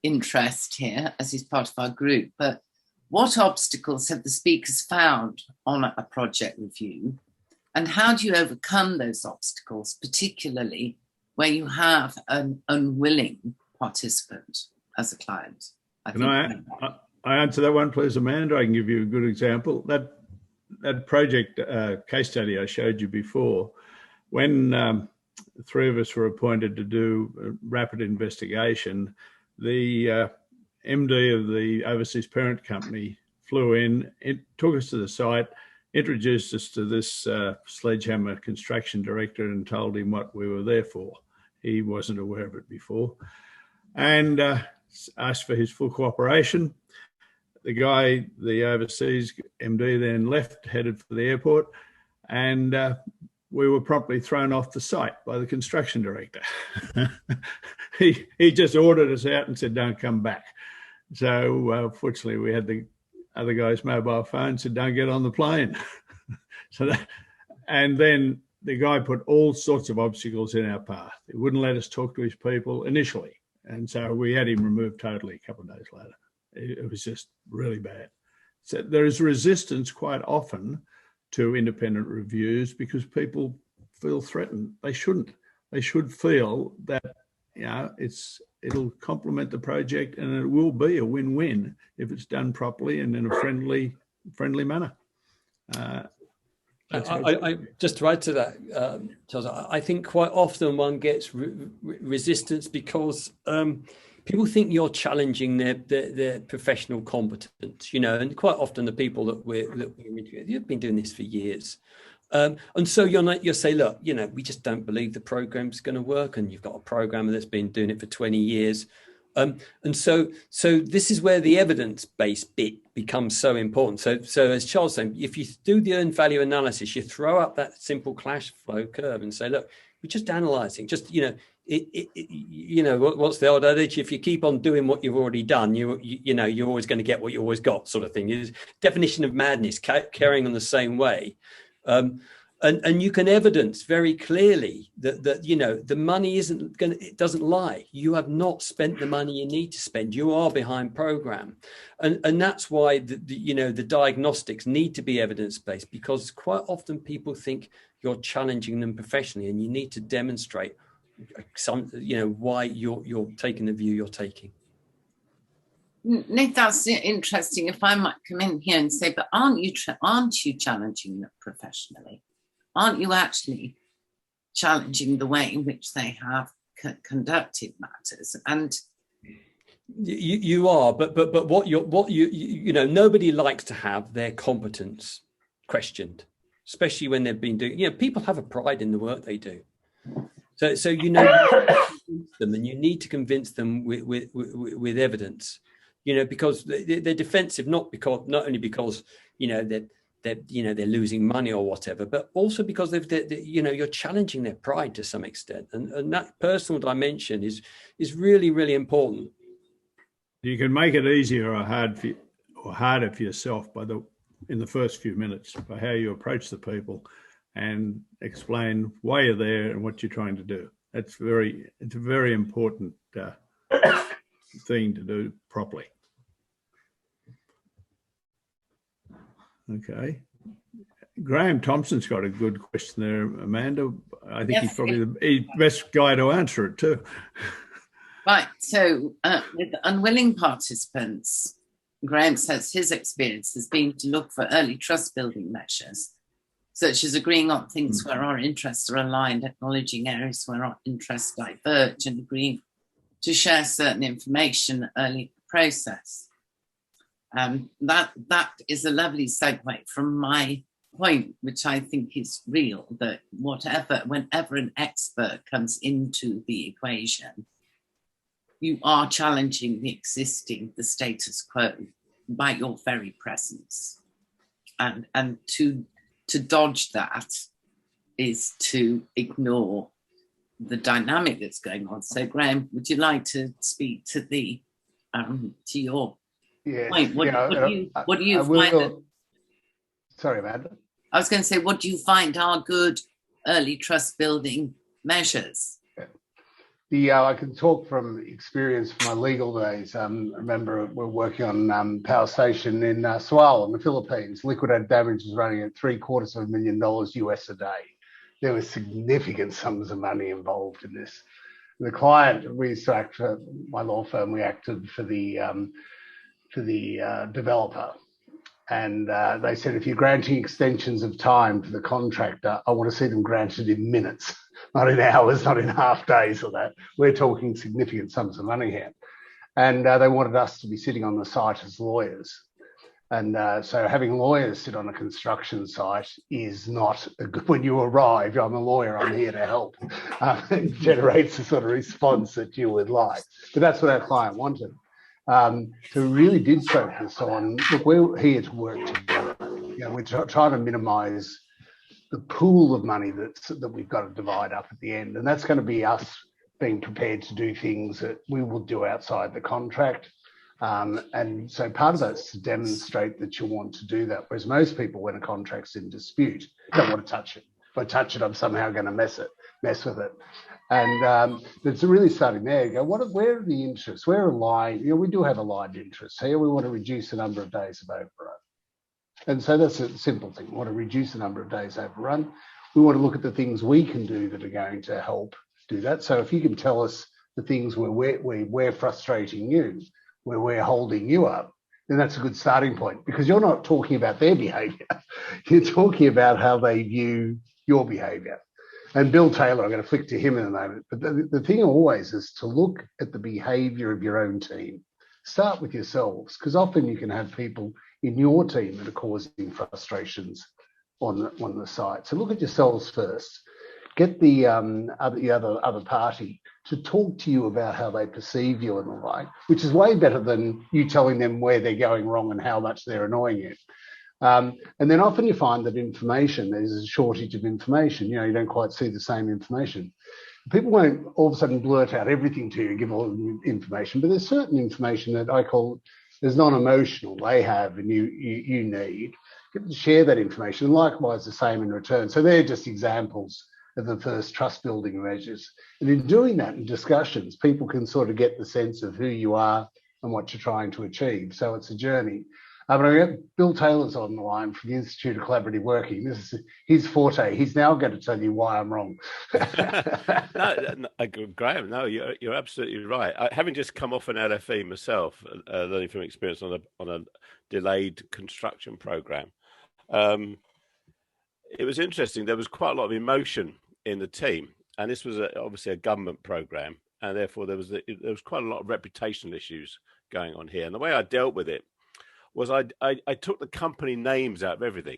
interest here as he's part of our group, but what obstacles have the speakers found on a project review? And how do you overcome those obstacles, particularly where you have an unwilling participant as a client? Can I answer that one, please, Amanda? I can give you a good example. That project case study I showed you before, when the three of us were appointed to do a rapid investigation, the MD of the overseas parent company flew in, it took us to the site, introduced us to this sledgehammer construction director and told him what we were there for. He wasn't aware of it before, and asked for his full cooperation. The guy, the overseas MD, then left, headed for the airport, and we were promptly thrown off the site by the construction director. He just ordered us out and said, "Don't come back." So fortunately, we had the other guy's mobile phone, said, "Don't get on the plane." And then the guy put all sorts of obstacles in our path. He wouldn't let us talk to his people initially, and so we had him removed totally a couple of days later. It was just really bad. So there is resistance quite often to independent reviews because people feel threatened. They shouldn't. They should feel that, you know, it'll complement the project and it will be a win-win if it's done properly and in a friendly manner. I just to add to that, Charles, I think quite often one gets resistance because people think you're challenging their professional competence, you know, and quite often the people that we're you've been doing this for years. And so you'll say, look, you know, we just don't believe the program's going to work, and you've got a programmer that's been doing it for 20 years. And so this is where the evidence-based bit becomes so important. So as Charles said, if you do the earned value analysis, you throw up that simple cash flow curve and say, look, we're just analyzing, just, you know, you know, what's the old adage? If you keep on doing what you've already done, you know, you're always going to get what you always got, sort of thing. Is definition of madness, carrying on the same way. And you can evidence very clearly that you know, the money it doesn't lie. You have not spent the money you need to spend. You are behind program, and that's why you know, the diagnostics need to be evidence-based, because quite often people think you're challenging them professionally, and you need to demonstrate you know, why you're taking the view you're taking. Nick, that's interesting. If I might come in here and say, but aren't you challenging them professionally? Aren't you actually challenging the way in which they have conducted matters? And you are, but what you know, nobody likes to have their competence questioned, especially when they've been doing, you know, people have a pride in the work they do. So you know, them, and you need to convince them with evidence, you know, because they're defensive, not only because, you know, they're losing money or whatever, but also because you know, you're challenging their pride to some extent, and that personal dimension is really, really important. You can make it easier or harder for yourself in the first few minutes by how you approach the people and explain why you're there and what you're trying to do. It's a very important thing to do properly. Okay. Graham Thompson's got a good question there, Amanda. I think he's probably the best guy to answer it too. Right. So with unwilling participants, Graham says his experience has been to look for early trust building measures, such as agreeing on things where our interests are aligned, acknowledging areas where our interests diverge, and agreeing to share certain information early in the process. That is a lovely segue from my point, which I think is real, that whenever an expert comes into the equation, you are challenging the status quo by your very presence. And to dodge that is to ignore the dynamic that's going on. So, Graham, would you like to speak to to your point? What do you find? Sorry, Amanda. I was going to say, what do you find are good early trust building measures? I can talk from experience from my legal days. I remember we're working on power station in Sual in the Philippines. Liquidated damage was running at $750,000 US a day. There were significant sums of money involved in this. The client, we used to act for my law firm. We acted for the developer. And they said, if you're granting extensions of time for the contractor, I want to see them granted in minutes, not in hours, not in half days or that. We're talking significant sums of money here. And they wanted us to be sitting on the site as lawyers. And so having lawyers sit on a construction site is not a good, when you arrive, I'm a lawyer, I'm here to help. It generates the sort of response that you would like. But that's what our client wanted. So we really did focus on, look, we're here to work together. We're trying to minimise the pool of money that we've got to divide up at the end. And that's going to be us being prepared to do things that we will do outside the contract. And so part of that's to demonstrate that you want to do that. Whereas most people, when a contract's in dispute, don't want to touch it. If I touch it, I'm somehow going to mess with it. And it's really starting there. You go, where are the interests? Where are aligned? We do have aligned interests here. We want to reduce the number of days of overrun. And so that's a simple thing. We want to reduce the number of days overrun. We want to look at the things we can do that are going to help do that. So if you can tell us the things where we're frustrating you, where we're holding you up, then that's a good starting point, because you're not talking about their behaviour. You're talking about how they view your behaviour. And Bill Taylor, I'm going to flick to him in a moment, but the thing always is to look at the behaviour of your own team. Start with yourselves, because often you can have people in your team that are causing frustrations on the site. So look at yourselves first. Get the other party to talk to you about how they perceive you and the like, which is way better than you telling them where they're going wrong and how much they're annoying you. And then often you find that there's a shortage of information. You don't quite see the same information. People won't all of a sudden blurt out everything to you, give all the information, but there's certain information that I call is non-emotional they have and you need. Get to share that information, and likewise the same in return. So they're just examples of the first trust building measures. And in doing that in discussions, people can sort of get the sense of who you are and what you're trying to achieve. So it's a journey. But I got Bill Taylor's on the line from the Institute of Collaborative Working. This is his forte. He's now going to tell you why I'm wrong. Graham, no, you're absolutely right. Having just come off an LFE myself, learning from experience on a delayed construction program, it was interesting. There was quite a lot of emotion in the team, and this was obviously a government program, and therefore there was quite a lot of reputational issues going on here. And the way I dealt with it was I took the company names out of everything.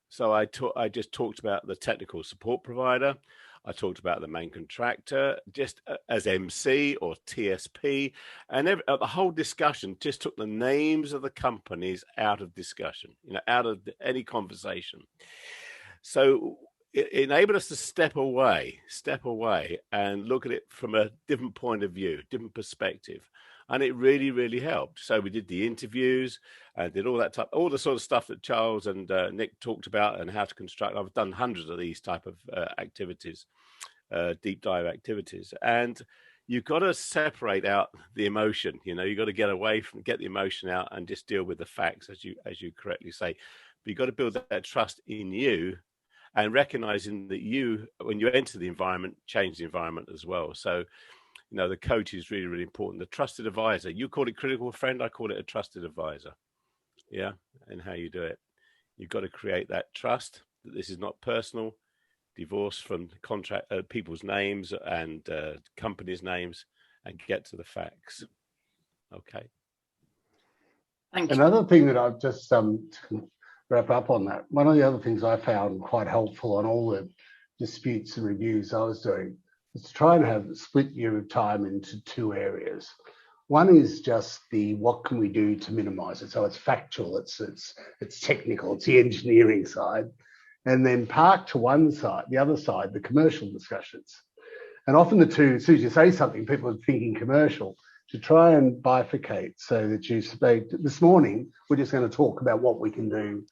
So I just talked about the technical support provider. I talked about the main contractor just as MC or TSP, and the whole discussion just took the names of the companies out of discussion, out of any conversation. So it enabled us to step away and look at it from a different point of view, different perspective. And it really, really helped. So we did the interviews and did all the sort of stuff that Charles and Nick talked about and how to construct. I've done hundreds of these type of activities, deep dive activities. And you've got to separate out the emotion. You've got to get the emotion out and just deal with the facts, as you correctly say. But you've got to build that trust in you, and recognizing that you, when you enter the environment, change the environment as well. So, the coach is really, really important. The trusted advisor. You call it critical friend. I call it a trusted advisor. Yeah. And how you do it. You've got to create that trust that this is not personal, divorce from contract, people's names and companies' names, and get to the facts. Okay. Thank you. Another thing that I've just to wrap up on that, one of the other things I found quite helpful on all the disputes and reviews I was doing is to try and split your time into two areas. One is just what can we do to minimize it? So it's factual, it's technical, it's the engineering side. And then park to one side, the other side, the commercial discussions. And often the two, as soon as you say something, people are thinking commercial, to try and bifurcate so that you say, this morning, we're just going to talk about what we can do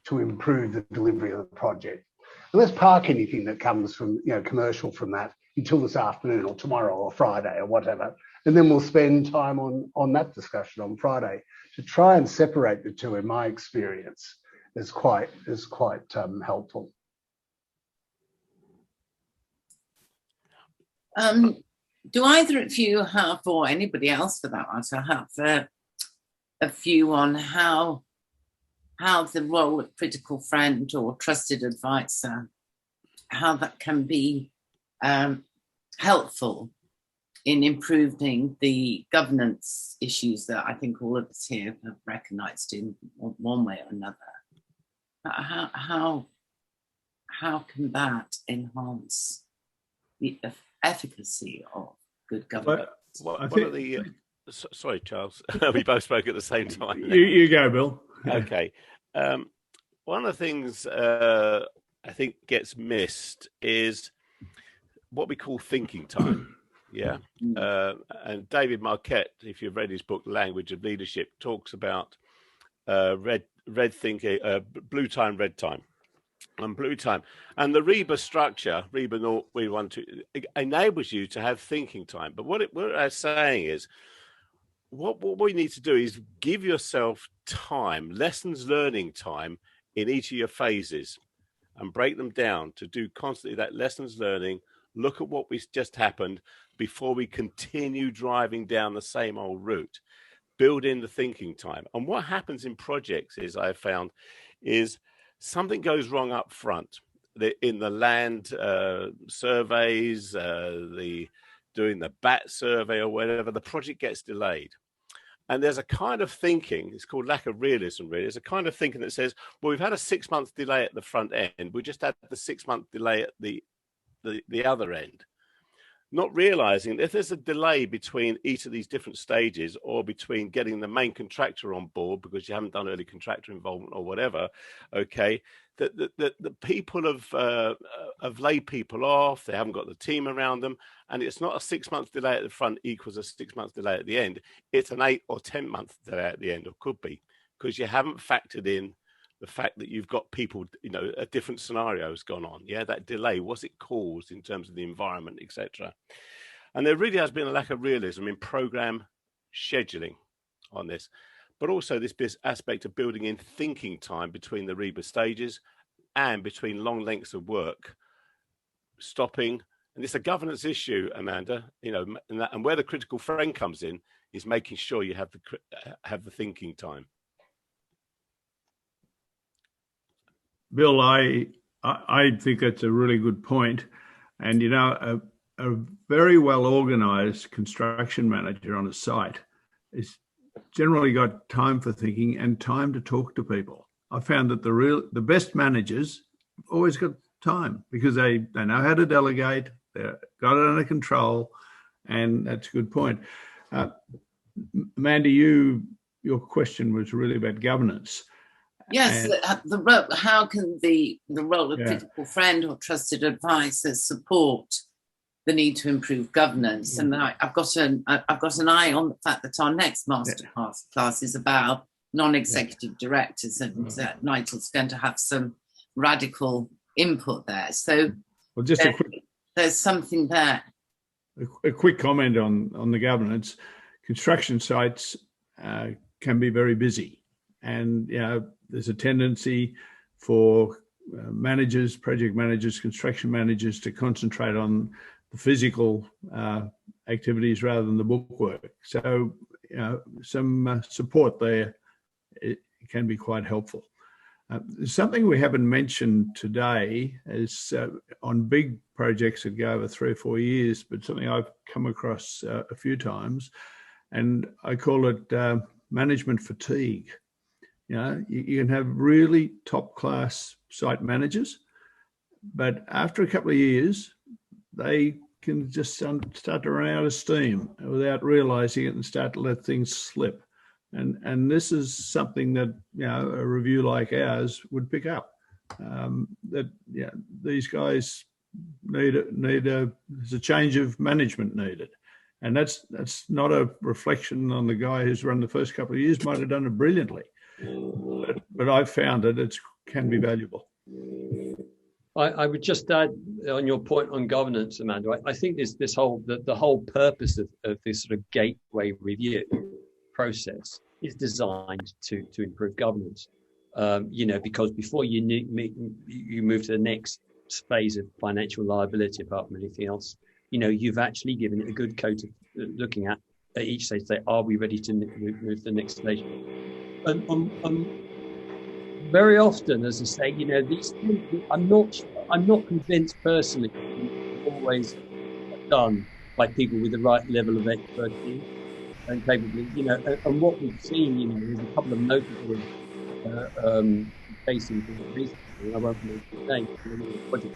to improve the delivery of the project. And let's park anything that comes from, commercial from that until this afternoon or tomorrow or Friday or whatever. And then we'll spend time on that discussion on Friday. To try and separate the two, in my experience, is quite helpful. Do either of you have, or anybody else for that matter, have a view on how the role of critical friend or trusted advisor, how that can be helpful in improving the governance issues that I think all of us here have recognised in one way or another? How can that enhance the efficacy of good governance? Sorry, Charles. We both spoke at the same time. You go, Bill. Okay. One of the things I think gets missed is what we call thinking time. Yeah. And David Marquette, if you've read his book, Language of Leadership, talks about red thinking, blue time, red time. And blue time, and the REBA structure, REBA 0, we want to enables you to have thinking time. But what I'm saying is, what we need to do is give yourself time, lessons learning time in each of your phases, and break them down to do constantly that lessons learning. Look at what just happened before we continue driving down the same old route. Build in the thinking time. And what happens in projects is, I've found, is something goes wrong up front in the land surveys, doing the BAT survey or whatever. The project gets delayed. And there's a kind of thinking, it's called lack of realism, really. There's a kind of thinking that says, well, we've had a 6-month delay at the front end. We just had the 6-month delay at the other end. Not realizing if there's a delay between each of these different stages, or between getting the main contractor on board because you haven't done early contractor involvement or whatever, okay, that the people have laid people off, they haven't got the team around them, and it's not a 6-month delay at the front equals a 6-month delay at the end. It's an 8 or 10-month delay at the end, or could be, because you haven't factored in the fact that you've got people, a different scenario has gone on. Yeah, that delay, what's it caused in terms of the environment, etc. And there really has been a lack of realism in program scheduling on this, but also this aspect of building in thinking time between the REBA stages and between long lengths of work, stopping. And it's a governance issue, Amanda, and where the critical friend comes in is making sure you have the thinking time. Bill, I think that's a really good point. And, a very well organized construction manager on a site is generally got time for thinking and time to talk to people. I found that the best managers always got time because they know how to delegate, they've got it under control, and that's a good point. Amanda, your question was really about governance. Yes, how can the role of critical friend or trusted advisor support the need to improve governance? And I've got an eye on the fact that our next masterclass class is about non-executive directors, and Nigel's going to have some radical input there. So, there's something there. A quick comment on the governance. Construction sites can be very busy, and there's a tendency for managers, project managers, construction managers to concentrate on the physical activities rather than the bookwork. So, some support there, it can be quite helpful. Something we haven't mentioned today is on big projects that go over 3 or 4 years, but something I've come across a few times, and I call it management fatigue. You can have really top-class site managers, but after a couple of years, they can just start to run out of steam without realizing it and start to let things slip. And this is something that a review like ours would pick up. These guys there's a change of management needed. And that's not a reflection on the guy who's run the first couple of years, might have done it brilliantly. But I've found that it can be valuable. I would just add on your point on governance, Amanda. I think this whole the whole purpose of this sort of gateway review process is designed to improve governance. Because before you move to the next phase of financial liability, apart from anything else, you've actually given it a good coat of looking at each stage. Say, are we ready to move to the next stage? Very often, as I say, these things, I'm not convinced personally that always done by people with the right level of expertise and capability. And what we've seen, is a couple of notable cases recently. I won't mention names. Project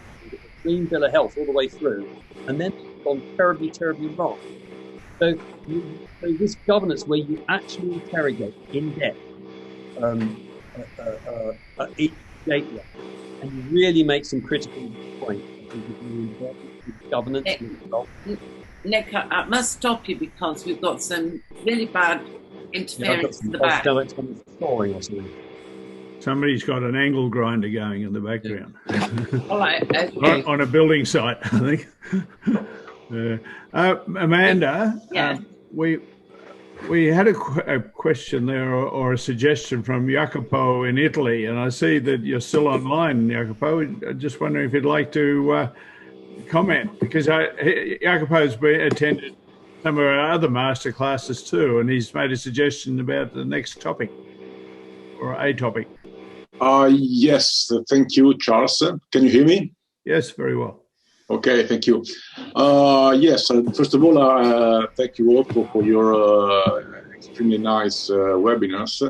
Green Bill of Health all the way through, and then it's gone terribly, terribly wrong. So this governance where you actually interrogate in depth each gateway, and you really make some critical points. I think is really important. Governance. Nick, I must stop you because we've got some really bad interference in the back. Or something. Somebody's got an angle grinder going in the background. All right. Okay. on a building site, I think. Amanda, yeah. We had a question there or a suggestion from Jacopo in Italy, and I see that you're still online, Jacopo. I'm just wondering if you'd like to comment, because Jacopo's attended some of our other masterclasses too, and he's made a suggestion about the next topic or a topic. Yes, thank you, Charles. Can you hear me? Yes, very well. Okay, thank you. Yes, first of all, thank you all for your extremely nice webinars.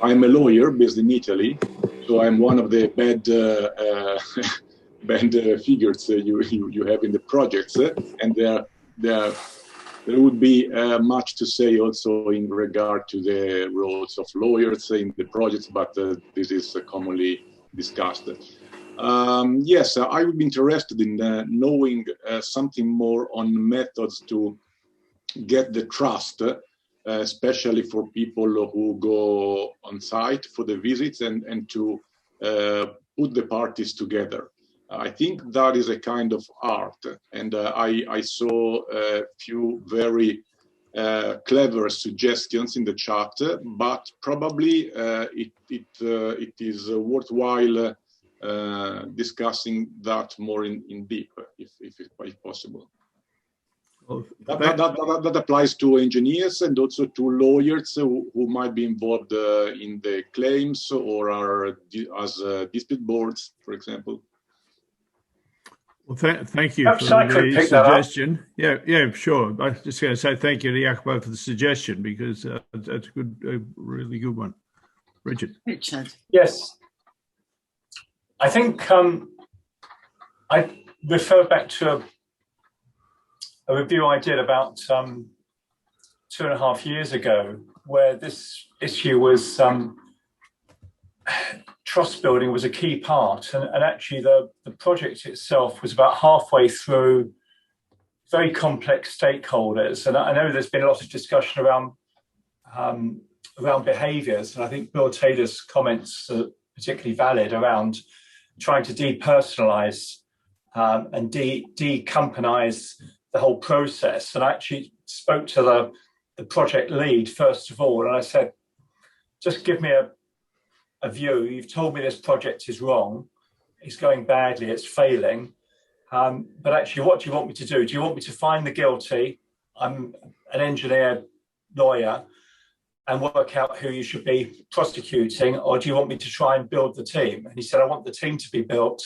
I'm a lawyer based in Italy, so I'm one of the bad figures you have in the projects, and there would be much to say also in regard to the roles of lawyers in the projects, but this is commonly discussed. Yes, I would be interested in knowing something more on methods to get the trust, especially for people who go on site for the visits and to put the parties together. I think that is a kind of art, and I saw a few very clever suggestions in the chat, but probably it is worthwhile discussing that more in deep, if possible. Well, that applies to engineers and also to lawyers who might be involved in the claims or are as dispute boards, for example. Well, thank you Perhaps for I could the pick that up. suggestion. Yeah, sure. I was just going to say thank you to Jacopo for the suggestion, because that's a really good one. Richard. Yes. I think I refer back to a review I did about 2.5 years ago, where this issue was trust building was a key part, and actually the project itself was about halfway through very complex stakeholders. And I know there's been a lot of discussion around behaviours, and I think Bill Taylor's comments are particularly valid around trying to depersonalise and decompanize the whole process. And I actually spoke to the project lead first of all, and I said, just give me a view. You've told me this project is wrong, it's going badly, it's failing, but actually what do you want me to do? Do you want me to find the guilty? I'm an engineer lawyer, and work out who you should be prosecuting, or do you want me to try and build the team? And he said, I want the team to be built.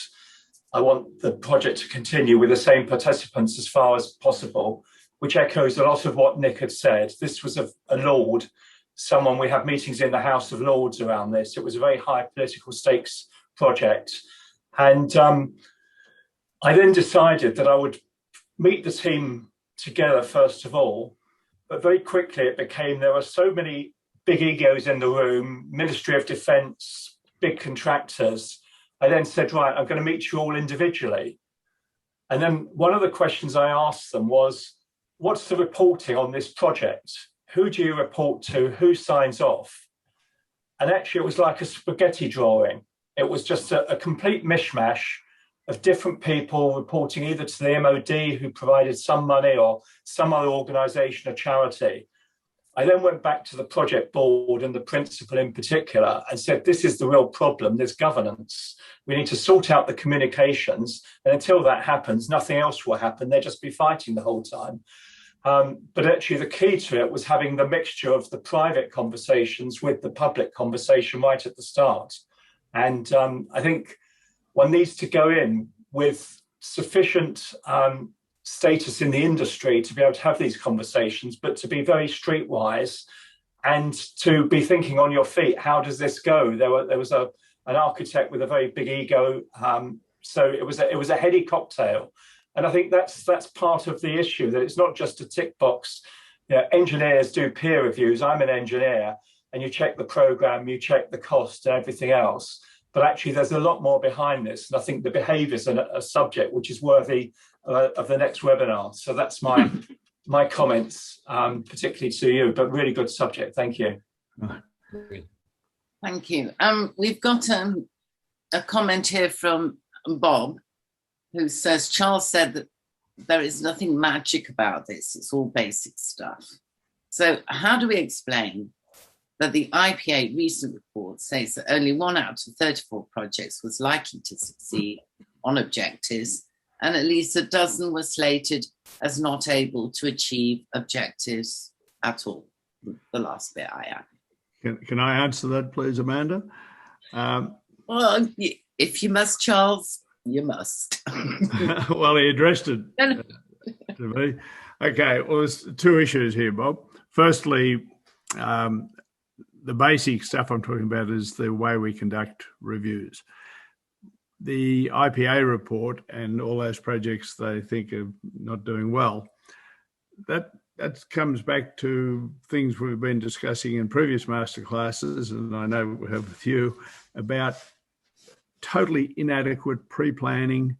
I want the project to continue with the same participants as far as possible, which echoes a lot of what Nick had said. This was a Lord, someone, we have meetings in the House of Lords around this. It was a very high political stakes project. And I then decided that I would meet the team together first of all, but very quickly it became, there were so many big egos in the room, Ministry of Defence, big contractors. I then said, right, I'm going to meet you all individually. And then one of the questions I asked them was, what's the reporting on this project? Who do you report to? Who signs off? And actually it was like a spaghetti drawing. It was just a complete mishmash of different people reporting either to the MOD, who provided some money, or some other organisation or charity. I then went back to the project board and the principal in particular and said, this is the real problem, there's governance. We need to sort out the communications, and until that happens, nothing else will happen. They'll just be fighting the whole time. But actually the key to it was having the mixture of the private conversations with the public conversation right at the start. And I think one needs to go in with sufficient status in the industry to be able to have these conversations, but to be very streetwise and to be thinking on your feet. How does this go? There was an architect with a very big ego, so it was a heady cocktail. And I think that's part of the issue, that it's not just a tick box. You know, engineers do peer reviews. I'm an engineer, and you check the program, you check the cost and everything else. But actually, there's a lot more behind this. And I think the behaviours are a subject which is worthy of the next webinar. So that's my comments, particularly to you, but really good subject. Thank you. Thank you. We've got a comment here from Bob, who says, Charles said that there is nothing magic about this. It's all basic stuff. So how do we explain that the IPA recent report says that only 1 out of 34 projects was likely to succeed on objectives, and at least a dozen were slated as not able to achieve objectives at all? The last bit I add. Can I answer that, please, Amanda? Well, if you must, Charles, you must. Well, he addressed it to me. Okay, well, there's 2 issues here, Bob. Firstly, the basic stuff I'm talking about is the way we conduct reviews. The IPA report and all those projects they think are not doing well, that comes back to things we've been discussing in previous masterclasses, and I know we have with you, about totally inadequate pre-planning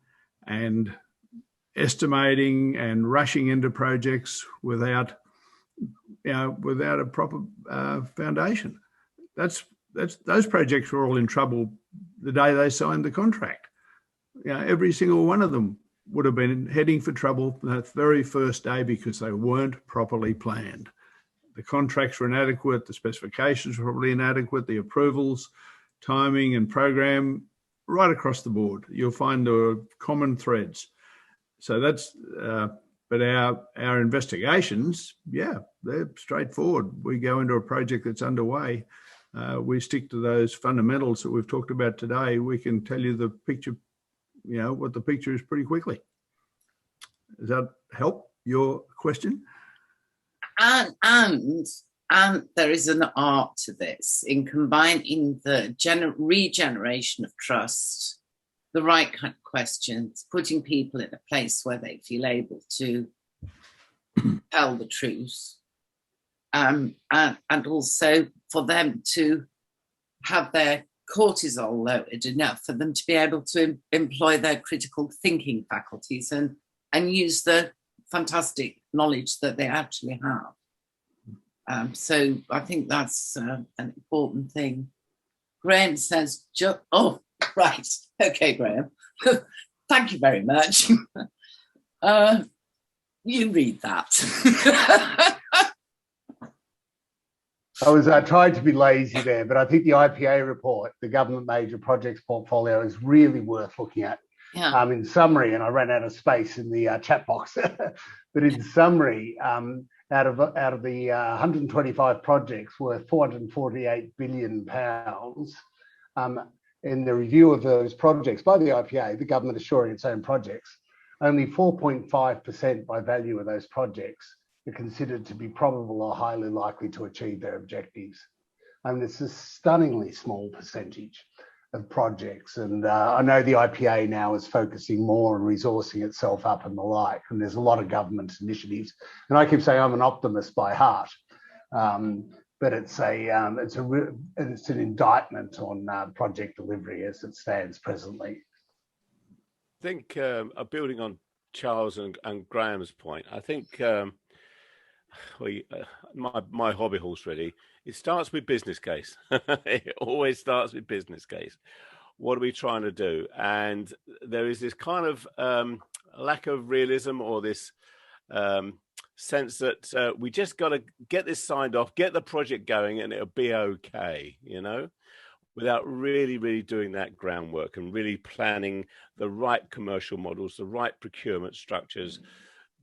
and estimating and rushing into projects without a proper foundation. Those projects were all in trouble the day they signed the contract. Every single one of them would have been heading for trouble that very first day because they weren't properly planned. The contracts were inadequate, the specifications were probably inadequate, the approvals, timing and program, right across the board. You'll find there are common threads. So that's, but our investigations, they're straightforward. We go into a project that's underway. We stick to those fundamentals that we've talked about today. We can tell you the picture, what the picture is pretty quickly. Does that help your question? And there is an art to this in combining the regeneration of trust, the right kind of questions, putting people in a place where they feel able to tell the truth, and also for them to have their cortisol lowered enough for them to be able to employ their critical thinking faculties and use the fantastic knowledge that they actually have. So I think that's an important thing. Graham says, oh, right. Okay, Graham. Thank you very much. You read that. I was trying to be lazy there, but I think the IPA report, the Government Major Projects Portfolio, is really worth looking at. Yeah. In summary, and I ran out of space in the chat box, but in summary, out of the 125 projects worth £448 billion, in the review of those projects by the IPA, the government assuring its own projects, only 4.5% by value of those projects are considered to be probable or highly likely to achieve their objectives. And it's a stunningly small percentage of projects. And I know the IPA now is focusing more on resourcing itself up and the like, and there's a lot of government initiatives. And I keep saying I'm an optimist by heart, but it's an indictment on project delivery as it stands presently. I think building on Charles and Graham's point, I think my hobby horse really, it starts with business case. It always starts with business case. What are we trying to do? And there is this kind of lack of realism, or this sense that we just got to get this signed off, get the project going, and it'll be okay, you know, without really doing that groundwork and really planning the right commercial models, the right procurement structures,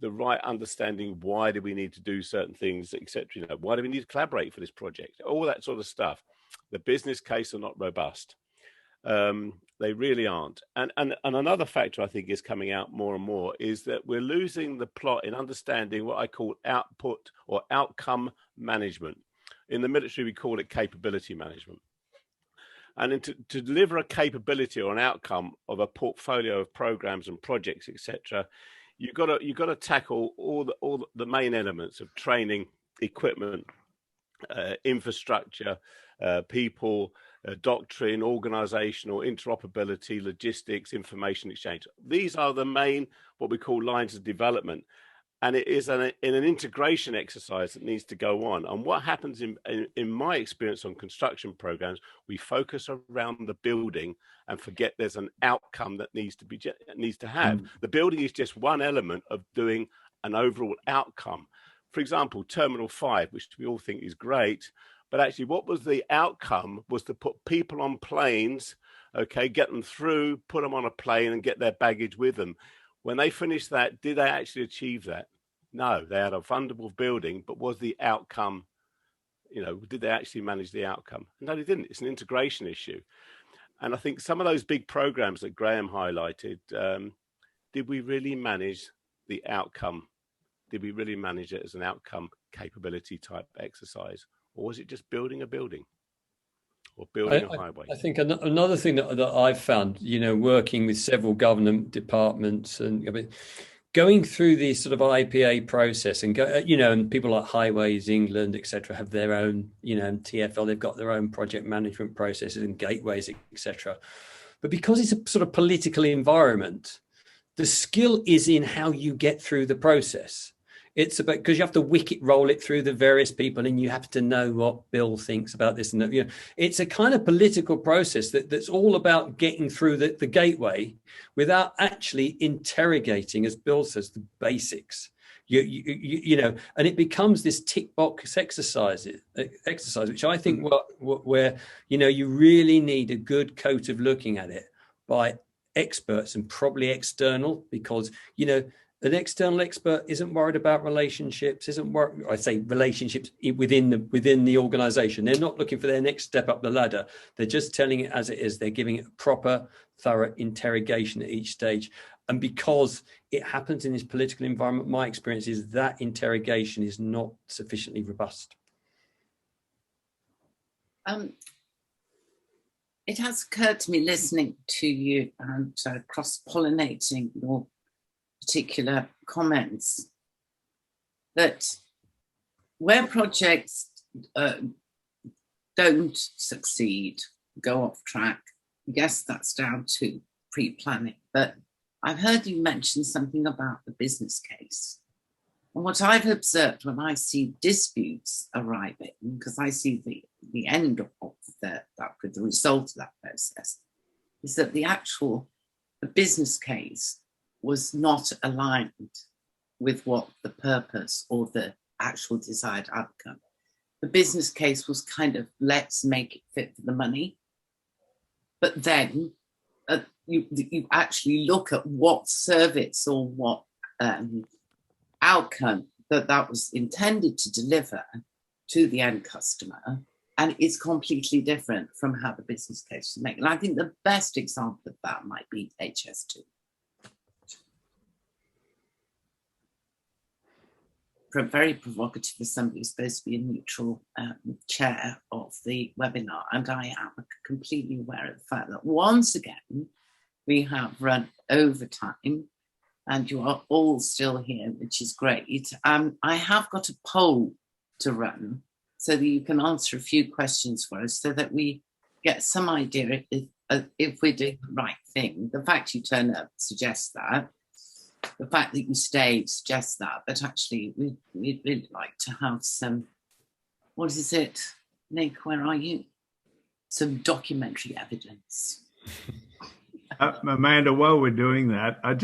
the right understanding. Why do we need to do certain things, etc.? You know, why do we need to collaborate for this project? All that sort of stuff. The business case are not robust. They really aren't. And another factor I think is coming out more and more is that we're losing the plot in understanding what I call output or outcome management. In the military, we call it capability management. And to deliver a capability or an outcome of a portfolio of programs and projects, etc., you've got to tackle all the main elements of training, equipment, infrastructure, people, doctrine, organizational, interoperability, logistics, information exchange. These are the main, what we call lines of development. And it is in an integration exercise that needs to go on. And what happens in my experience on construction programs, we focus around the building and forget there's an outcome that needs to have. The building is just one element of doing an overall outcome. For example, Terminal 5, which we all think is great, but actually what was the outcome was to put people on planes, okay, get them through, put them on a plane and get their baggage with them. When they finished that, did they actually achieve that? No, they had a wonderful building, but was the outcome, you know, did they actually manage the outcome? No, they didn't. It's an integration issue. And I think some of those big programs that Graham highlighted, did we really manage the outcome? Did we really manage it as an outcome capability type exercise? Or was it just building a building or building a highway? I think another thing that I've found, you know, working with several government departments and going through the sort of IPA process and you know, and people like Highways England, etc., have their own, you know, TfL, they've got their own project management processes and gateways, etc. But because it's a sort of political environment, the skill is in how you get through the process. It's about, because you have to wicket roll it through the various people and you have to know what Bill thinks about this and that. You know, it's a kind of political process that's all about getting through the gateway without actually interrogating, as Bill says, the basics. You know, and it becomes this tick box exercise, which I think where, you know, you really need a good coat of looking at it by experts and probably external, because, you know, an external expert isn't worried about relationships, relationships within the organization. They're not looking for their next step up the ladder. They're just telling it as it is. They're giving it a proper, thorough interrogation at each stage. And because it happens in this political environment, my experience is that interrogation is not sufficiently robust. It has occurred to me listening to you and cross-pollinating your particular comments that where projects don't succeed, go off track, I guess that's down to pre-planning. But I've heard you mention something about the business case. And what I've observed when I see disputes arriving, because I see the end of the result of that process, is that the business case was not aligned with what the purpose or the actual desired outcome. The business case was kind of, let's make it fit for the money. But then you actually look at what service or what outcome that was intended to deliver to the end customer, and it's completely different from how the business case was made. And I think the best example of that might be HS2. Very provocative for somebody who's supposed to be a neutral chair of the webinar, and I am completely aware of the fact that once again we have run over time and you are all still here, which is great. I have got a poll to run so that you can answer a few questions for us so that we get some idea if we're doing the right thing. The fact you turn up suggests that. The fact that you stayed suggests that, but actually we'd really like to have some, what is it, Nick, where are you? Some documentary evidence. Amanda, while we're doing that, I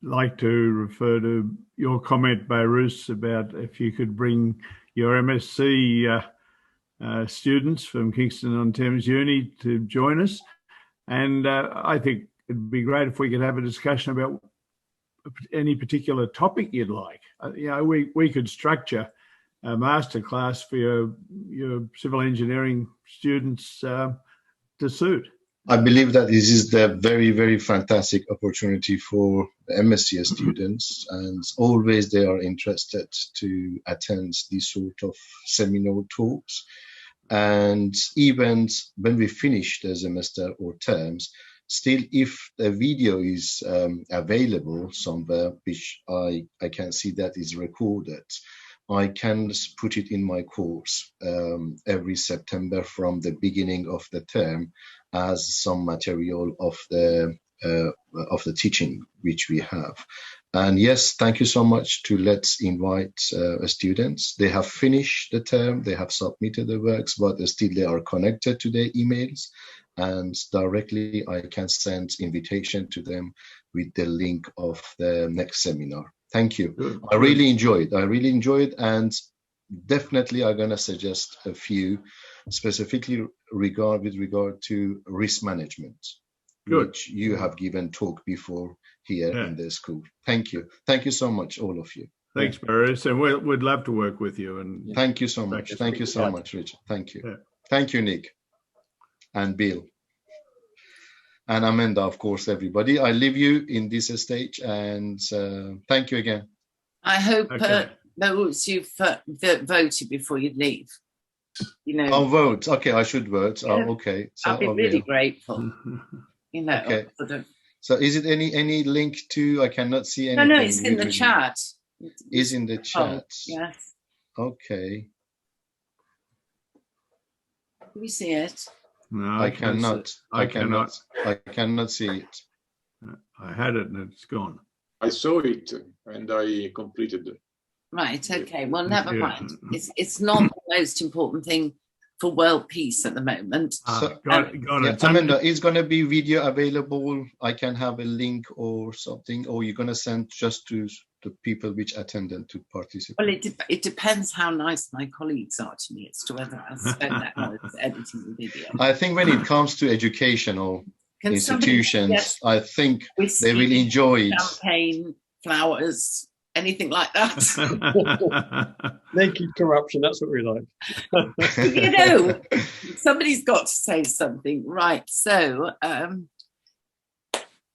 like to refer to your comment, Beirut, about if you could bring your MSc students from Kingston-on-Thames Uni to join us. And I think it'd be great if we could have a discussion about any particular topic you'd like. We could structure a masterclass for your civil engineering students to suit. I believe that this is the very, very fantastic opportunity for the MSc students, and always they are interested to attend these sort of seminar talks. And even when we finish the semester or terms, still, if the video is available somewhere, which I can see that is recorded, I can put it in my course every September from the beginning of the term as some material of the teaching which we have. And yes, thank you so much to Let's Invite students. They have finished the term, they have submitted the works, but still they are connected to their emails, and directly I can send invitation to them with the link of the next seminar. Thank you. Good. I really enjoyed. And definitely I'm going to suggest a few specifically with regard to risk management, Good. Which you have given talk before here in the school. Thank you. Thank you so much, all of you. Thanks, Boris. And we'd love to work with you. And thank you so much. Thank you so much, Richard. Thank you. Yeah. Thank you, Nick and Bill. And Amanda, of course, everybody. I leave you in this stage, and thank you again. I hope those you've voted before you leave. I'll vote. Okay, I should vote. Yeah. Oh, okay. So I'll be really grateful. Okay. So is it any link to? I cannot see anything. No, it's in the chat. Is in the chat. Yes. Okay. Can we see it? No, I cannot. I cannot see it. I had it and it's gone. I saw it and I completed it. Right. Okay. Well, never mind. It's not the most important thing for world peace at the moment. Got it. Amanda, is going to be video available? I can have a link or something, or you're going to send just to the people which attended to participate? Well, it depends how nice my colleagues are to me as to whether I spend that hours editing the video. I think when it comes to educational institutions, I think they will enjoy it. Champagne, flowers, anything like that. Naked corruption, that's what we like. Somebody's got to say something. Right, so,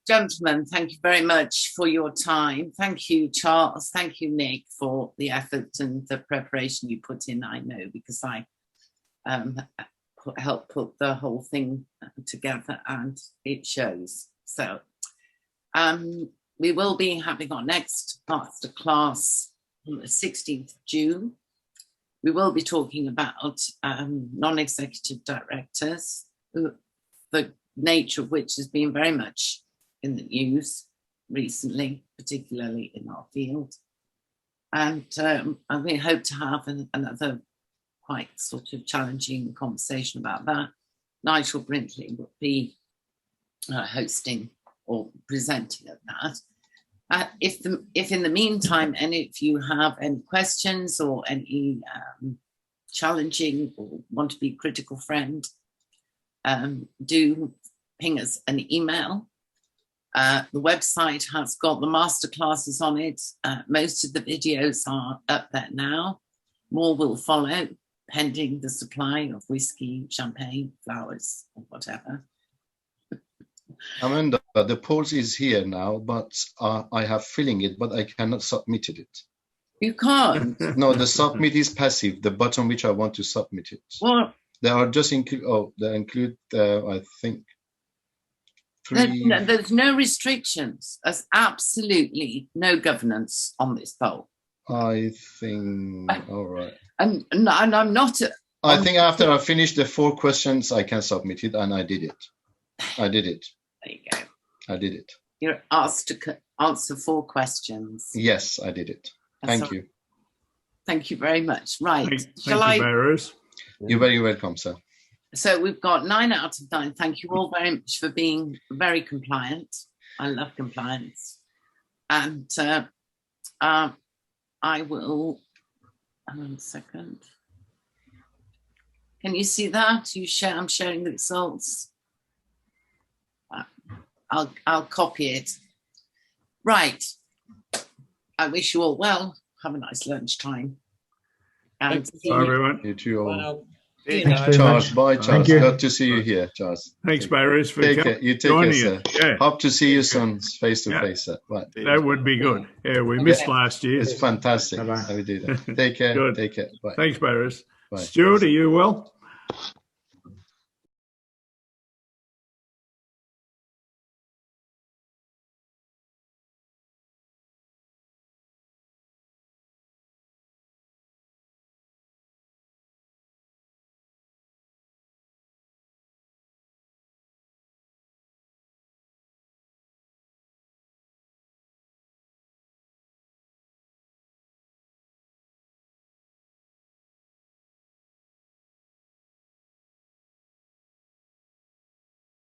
gentlemen, thank you very much for your time. Thank you, Charles. Thank you, Nick, for the effort and the preparation you put in, I know, because I helped put the whole thing together and it shows. So, we will be having our next masterclass on the 16th of June. We will be talking about non-executive directors, the nature of which has been very much in the news recently, particularly in our field. And we hope to have another quite sort of challenging conversation about that. Nigel Brinkley will be hosting or presenting at that. If in the meantime, any of you have any questions or any challenging or want to be critical friend, do ping us an email. The website has got the masterclasses on it. Most of the videos are up there now. More will follow, pending the supply of whiskey, champagne, flowers, or whatever. Amanda, the polls is here now, but I have filling it, but I cannot submit it. You can't? No, the submit is passive, the button which I want to submit it. Well, they are just they include, I think, 3. There's no restrictions. There's absolutely no governance on this poll. I think, all right. And I'm not... I think after I finish the 4 questions, I can submit it, and I did it. I did it. There you go. I did it. You're asked to answer 4 questions. Yes, I did it. Thank you. Thank you very much. Right. Thank you, Barrows. You're very welcome, sir. So we've got 9 out of 9. Thank you all very much for being very compliant. I love compliance. And I will, hang on a second. Can you see that? I'm sharing the results. I'll copy it. Right. I wish you all well. Have a nice lunchtime. And Bye, everyone. You too all. Thanks Charles, very bye, much. Charles. Thank you. Glad to see you here, Charles. Thanks, Barris, for You take care, joining sir. us. Yeah, Hope to see you soon, face to face, sir. Right. that would be good. Yeah, we missed last year. It's fantastic. Bye-bye. How we do that. Take care. Good. Take care. Bye. Thanks, Barris. Bye. Stuart, are you well?